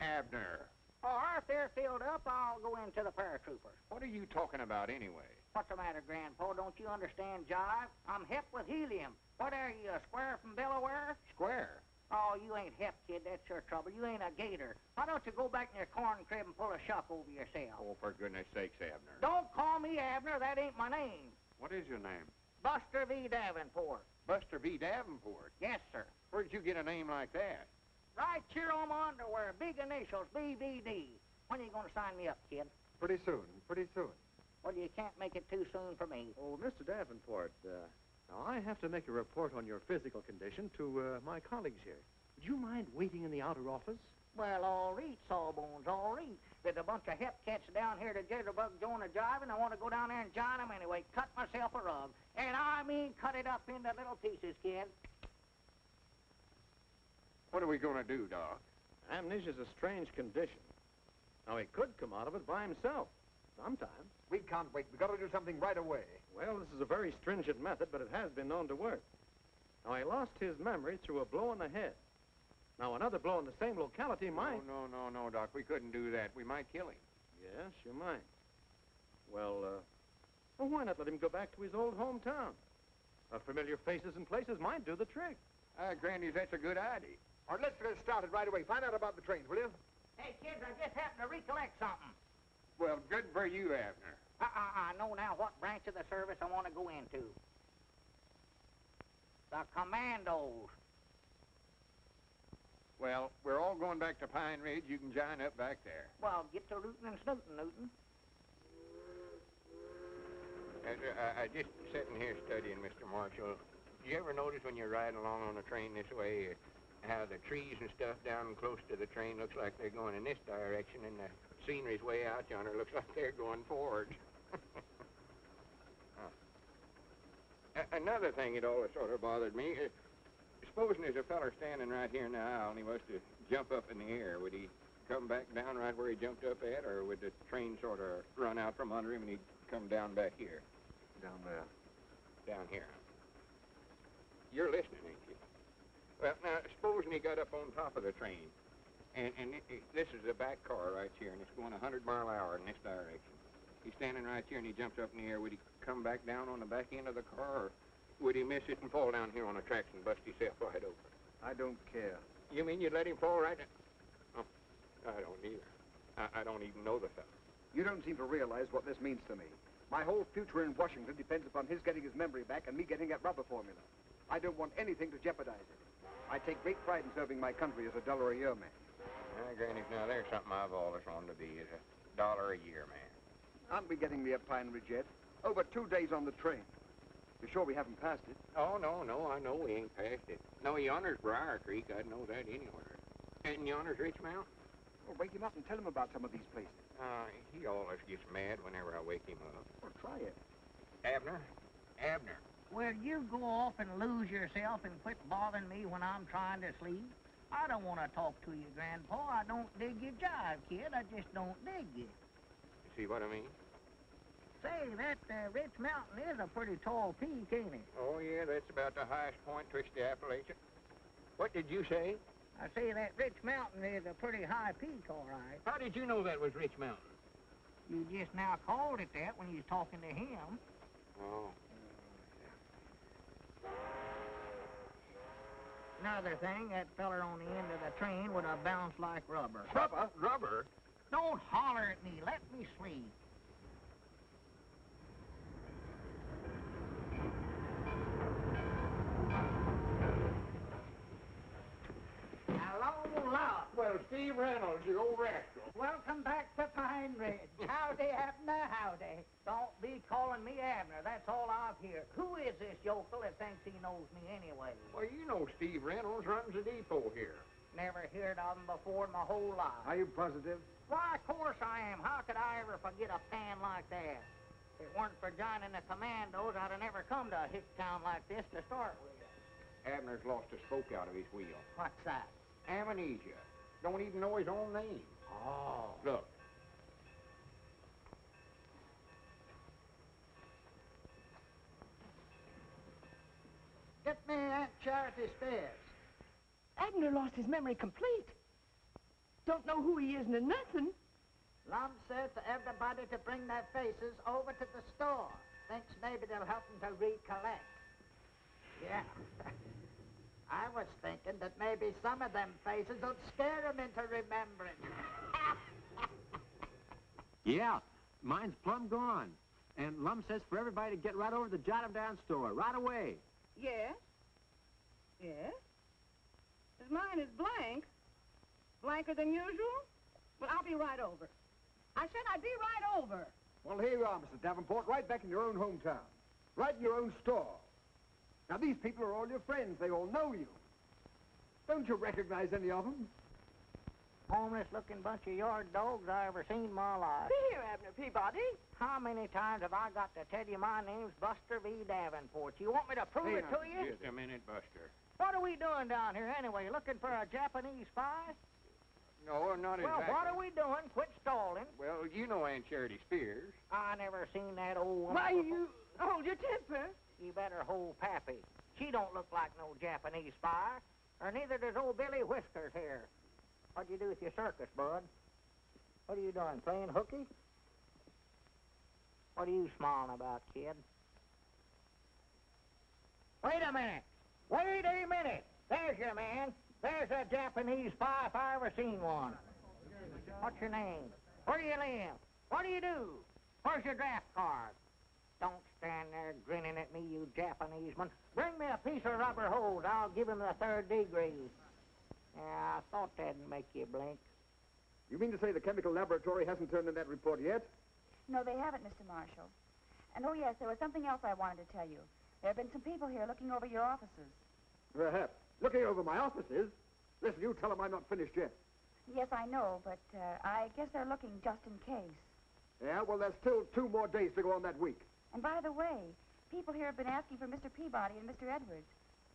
Abner, Or if they're filled up, I'll go into the paratroopers. what are you talking about anyway? What's the matter, Grandpa? Don't you understand jive? I'm hep with helium. What are you, a square from Delaware? Square. Oh, you ain't hep, kid. That's your trouble. You ain't a gator. Why don't you go back in your corn crib and pull a shuck over yourself? Oh, for goodness sakes, Abner. Don't call me Abner. That ain't my name. What is your name? Buster V. Davenport. Buster V. Davenport. Yes, sir. Where'd you get a name like that? Right here on my underwear. Big initials, BVD. When are you going to sign me up, kid? Pretty soon, pretty soon. Well, you can't make it too soon for me. Oh, Mr. Davenport, now I have to make a report on your physical condition to my colleagues here. Would you mind waiting in the outer office? Well, all right, Sawbones, all right. There's a bunch of hep cats down here to jitterbug join the jive, and I want to go down there and join them anyway. Cut myself a rug. And I mean cut it up into little pieces, kid. What are we going to do, Doc? Amnesia's a strange condition. Now, he could come out of it by himself sometime. We can't wait. We've got to do something right away. Well, this is a very stringent method, but it has been known to work. Now, he lost his memory through a blow on the head. Now, another blow in the same locality might... No, Doc. We couldn't do that. We might kill him. Yes, you might. Well, why not let him go back to his old hometown? Familiar faces and places might do the trick. Granny, that's a good idea. All right, let's get started right away. Find out about the trains, will you? Hey, kids, I just happened to recollect something. Well, good for you, Abner. I know now what branch of the service I want to go into. The commandos. Well, we're all going back to Pine Ridge. You can join up back there. Well, get to rootin' and snootin', Newton. I just sitting here studying, Mr. Marshall. Do you ever notice when you're riding along on a train this way how the trees and stuff down close to the train looks like they're going in this direction, and the scenery's way out yonder looks like they're going forward? Another thing that always sort of bothered me, supposing there's a feller standing right here now and he was to jump up in the air, would he come back down right where he jumped up at, or would the train sort of run out from under him and he'd come down back here? Down there. Down here. You're listening, ain't you? Well, now, supposing he got up on top of the train, and this is the back car right here, and it's going 100 mile an hour in this direction. He's standing right here, and he jumps up in the air. Would he come back down on the back end of the car, or would he miss it and fall down here on the tracks and bust himself wide open? I don't care. You mean you'd let him fall right down? Oh, I don't either. I don't even know the fellow. You don't seem to realize what this means to me. My whole future in Washington depends upon his getting his memory back and me getting that rubber formula. I don't want anything to jeopardize it. I take great pride in serving my country as a $1-a-year man. Granny, now there's something I've always wanted to be, is a $1-a-year man. Aren't we getting near Pine Ridge yet? Over 2 days on the train. You're sure we haven't passed it? Oh, no, I know we ain't passed it. No, yonder's Briar Creek. I'd know that anywhere. And yonder's Rich Mountain. Well, wake him up and tell him about some of these places. He always gets mad whenever I wake him up. Well, try it. Abner. Will you go off and lose yourself and quit bothering me when I'm trying to sleep? I don't want to talk to you, Grandpa. I don't dig your jive, kid. I just don't dig you. You see what I mean? Say, that Rich Mountain is a pretty tall peak, ain't it? Oh, yeah, that's about the highest point twixt the Appalachian. What did you say? I say that Rich Mountain is a pretty high peak, all right. How did you know that was Rich Mountain? You just now called it that when you was talking to him. Oh. Another thing, that feller on the end of the train would have bounced like rubber. Rubber? Don't holler at me. Let me sleep. Hello, Lord. Well, Steve Reynolds, you old rascal. Welcome back to Pine Ridge. Howdy, Abner, howdy. Don't be calling me Abner. That's all I've heard. Who is this yokel that thinks he knows me anyway? Well, you know Steve Reynolds runs the depot here. Never heard of him before in my whole life. Are you positive? Why, of course I am. How could I ever forget a pan like that? If it weren't for joining the commandos, I'd have never come to a hick town like this to start with. Abner's lost a spoke out of his wheel. What's that? Amnesia. Don't even know his own name. Oh. Look. Get me Aunt Charity Spears. Abner lost his memory complete. Don't know who he is nor nothing. Lum said to everybody to bring their faces over to the store. Thinks maybe they'll help them to recollect. Yeah. I was thinking that maybe some of them faces would scare them into remembering. Yeah, mine's plumb gone. And Lum says for everybody to get right over to the Jot 'em Down store, right away. Yes? Yes? 'Cause mine is blank. Blanker than usual? Well, I'll be right over. I said I'd be right over. Well, here you are, Mr. Davenport, right back in your own hometown. Right in your own store. Now, these people are all your friends. They all know you. Don't you recognize any of them? Homeless-looking bunch of yard dogs I ever seen in my life. See here, Abner Peabody. How many times have I got to tell you my name's Buster V. Davenport? You want me to prove it to you? Just a minute, Buster. What are we doing down here anyway? Looking for a Japanese spy? No, not exactly. Well, what are we doing? Quit stalling. Well, you know Aunt Charity Spears. I never seen that old woman. Why, before. you hold your temper. You better hold Pappy. She don't look like no Japanese spy, or neither does old Billy Whiskers here. What'd you do with your circus, bud? What are you doing, playing hooky? What are you smiling about, kid? Wait a minute. Wait a minute. There's your man. There's a Japanese spy if I ever seen one. What's your name? Where do you live? What do you do? Where's your draft card? Don't stand there grinning at me, you Japaneseman. Bring me a piece of rubber hose. I'll give him the 3rd degree. Yeah, I thought that'd make you blink. You mean to say the chemical laboratory hasn't turned in that report yet? No, they haven't, Mr. Marshall. And oh, yes, there was something else I wanted to tell you. There have been some people here looking over your offices. Perhaps. Looking over my offices? Listen, you tell them I'm not finished yet. Yes, I know, but I guess they're looking just in case. Yeah, well, there's still 2 more days to go on that week. And by the way, people here have been asking for Mr. Peabody and Mr. Edwards.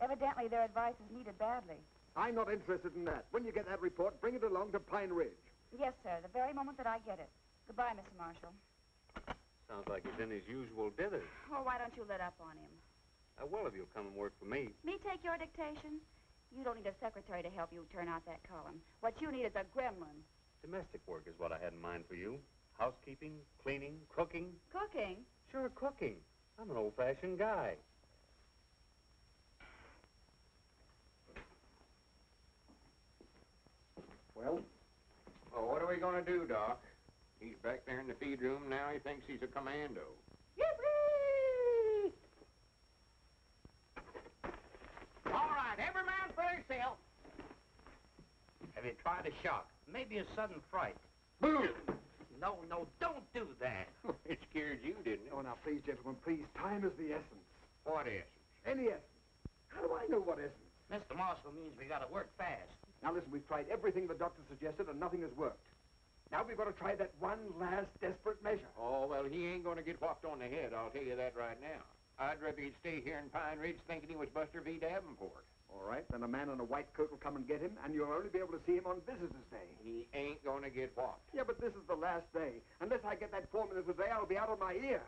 Evidently, their advice is needed badly. I'm not interested in that. When you get that report, bring it along to Pine Ridge. Yes, sir, the very moment that I get it. Goodbye, Mr. Marshall. Sounds like he's in his usual dithers. Oh, why don't you let up on him? I will if you'll come and work for me. Me take your dictation? You don't need a secretary to help you turn out that column. What you need is a gremlin. Domestic work is what I had in mind for you. Housekeeping, cleaning, cooking. Cooking? Sure, cooking. I'm an old-fashioned guy. Well, what are we going to do, Doc? He's back there in the feed room now. He thinks he's a commando. Yippee! All right, every man for himself. Have you tried a shock? Maybe a sudden fright. Boom! No, don't do that. It scared you, didn't it? Oh, now, please, gentlemen, please. Time is the essence. What essence? Any essence. How do I know what essence? Mr. Marshall means we gotta work fast. Now, listen, we've tried everything the doctor suggested, and nothing has worked. Now we've got to try that one last desperate measure. Oh, well, he ain't going to get whopped on the head, I'll tell you that right now. I'd rather he'd stay here in Pine Ridge thinking he was Buster V. Davenport. All right, then a man in a white coat will come and get him, and you'll only be able to see him on Visitor's Day. He ain't going to get whopped. Yeah, but this is the last day. Unless I get that formula today, I'll be out of my ear.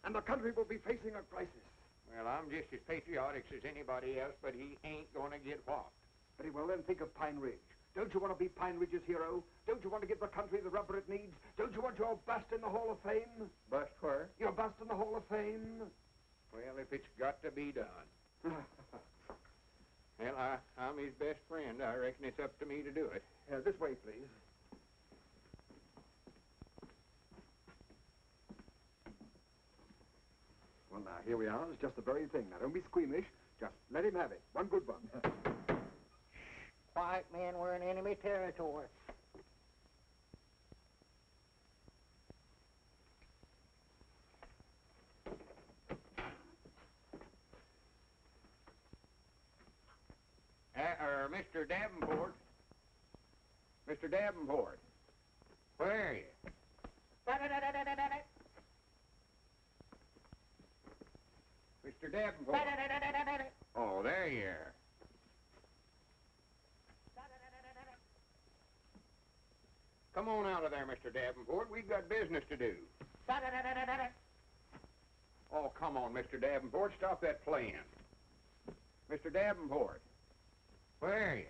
And the country will be facing a crisis. Well, I'm just as patriotic as anybody else, but he ain't going to get whopped. Very well, then think of Pine Ridge. Don't you want to be Pine Ridge's hero? Don't you want to give the country the rubber it needs? Don't you want your bust in the Hall of Fame? Bust where? Your bust in the Hall of Fame? Well, if it's got to be done. Well, I'm his best friend. I reckon it's up to me to do it. This way, please. Well, now, here we are. It's just the very thing. Now, don't be squeamish. Just let him have it. One good one. Quiet, men, we're in enemy territory. Mr. Davenport. Mr. Davenport. Where are you? Mr. Davenport. Oh, there you are. Come on out of there, Mr. Davenport. We've got business to do. Oh, come on, Mr. Davenport. Stop that playing. Mr. Davenport. Where are you?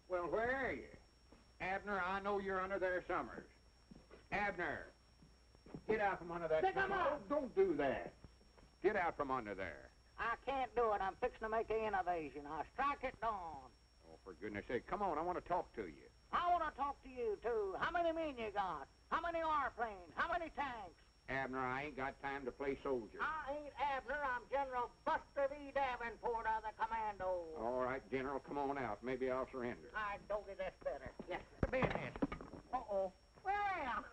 Well, where are you? Abner, I know you're under there somewhere. Abner, get out from under that. Pick 'em up. Oh, don't do that. Get out from under there. I can't do it. I'm fixing to make an innovation. I'll strike it down. Oh, for goodness sake, come on. I want to talk to you. I want to talk to you, too. How many men you got? How many airplanes? How many tanks? Abner, I ain't got time to play soldier. I ain't Abner. I'm General Buster V. Davenport of the Commando. All right, General, come on out. Maybe I'll surrender. I Doggy, that's better. Yes, sir. Business. Uh-oh. Well,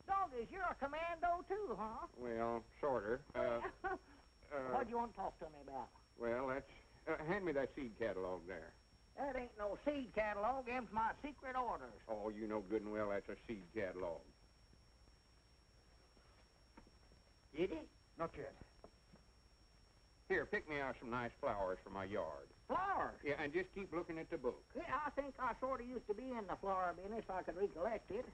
Doggies, you're a commando, too, huh? Well, sorter. What do you want to talk to me about? Well, that's... hand me that seed catalog there. That ain't no seed catalog. Them's my secret orders. Oh, you know good and well that's a seed catalog. Did it? Not yet. Here, pick me out some nice flowers for my yard. Flowers? Yeah, and just keep looking at the book. Yeah, I think I sort of used to be in the flower business if I could recollect it.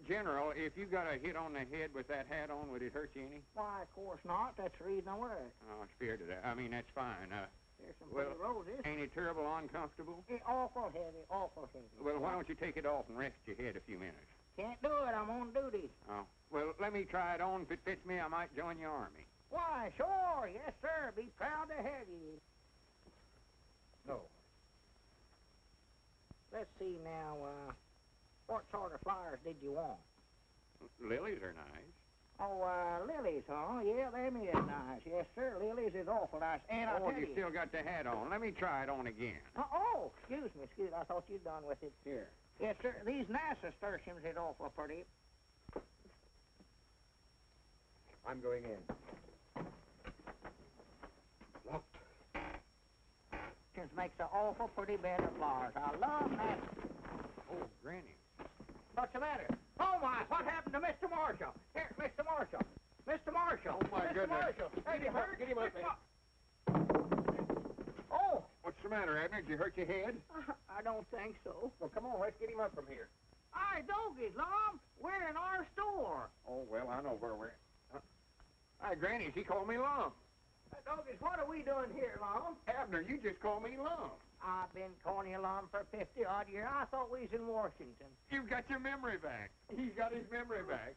General, if you got a hit on the head with that hat on, would it hurt you any? Why, of course not. That's the reason I wear it. Oh, I feared of that. I mean, that's fine. There's some Well, pretty roses. ain't it terrible uncomfortable? Awful heavy, awful heavy. Well, why don't you take it off and rest your head a few minutes? Can't do it. I'm on duty. Oh, well, let me try it on. If it fits me, I might join your army. Why, sure. Yes, sir. Be proud to have you. No. Let's see now, what sort of flowers did you want? Lilies are nice. Oh, lilies, huh? Yeah, them is nice. Yes, sir, lilies is awful nice. And I'll Oh, tell you still got the hat on. Let me try it on again. Oh, excuse me. I thought you'd done with it. Here. Yes, sir, these nasturtiums is awful pretty. I'm going in. Looked. Just makes an awful pretty bed of flowers. I love nasturtiums. Oh, Granny. What's the matter? Oh, my, what happened to Mr. Marshall? Here, Mr. Marshall. Mr. Marshall. Oh, my Mr. goodness. Marshall. Get him up, get him up, Oh. What's the matter, Abner? Did you hurt your head? I don't think so. Well, come on, let's get him up from here. Hi, Doggies, Lom. We're in our store. Oh, well, I know where we're at. Hi, Granny, she called me Lum. Doggies, what are we doing here, Lom? Abner, you just called me Lum. I've been calling you Lom for 50-odd years. I thought we was in Washington. You've got your memory back. He's got his memory back.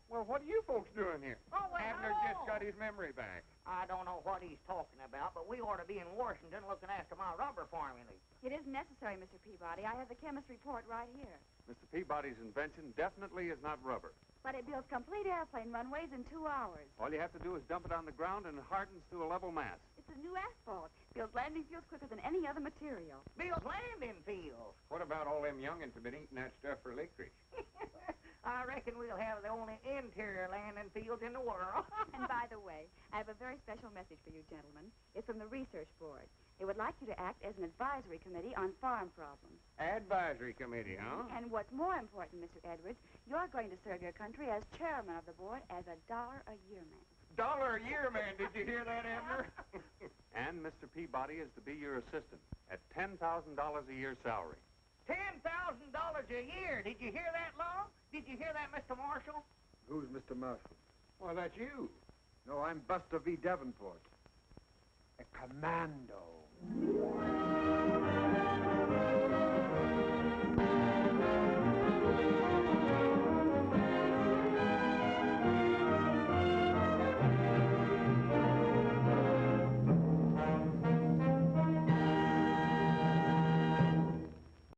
Well, what are you folks doing here? Oh, well, Abner hello. just got his memory back. I don't know what he's talking about, but we ought to be in Washington looking after my rubber formulae. It isn't necessary, Mr. Peabody. I have the chemist's report right here. Mr. Peabody's invention definitely is not rubber. But it builds complete airplane runways in 2 hours. All you have to do is dump it on the ground and it hardens to a level mass. It's a new asphalt. Builds landing fields quicker than any other material. Builds landing fields. What about all them youngins have been eating that stuff for licorice? I reckon we'll have the only interior landing fields in the world. And by the way, I have a very special message for you gentlemen. It's from the Research Board. They would like you to act as an advisory committee on farm problems. Advisory committee, huh? And what's more important, Mr. Edwards, you're going to serve your country as chairman of the board as a $1-a-year man. $1 a year, man. Did you hear that, Abner? And Mr. Peabody is to be your assistant at $10,000 a year salary. $10,000 a year. Did you hear that, Long? Did you hear that, Mr. Marshall? Who's Mr. Marshall? Well, that's you. No, I'm Buster V. Davenport. A commando.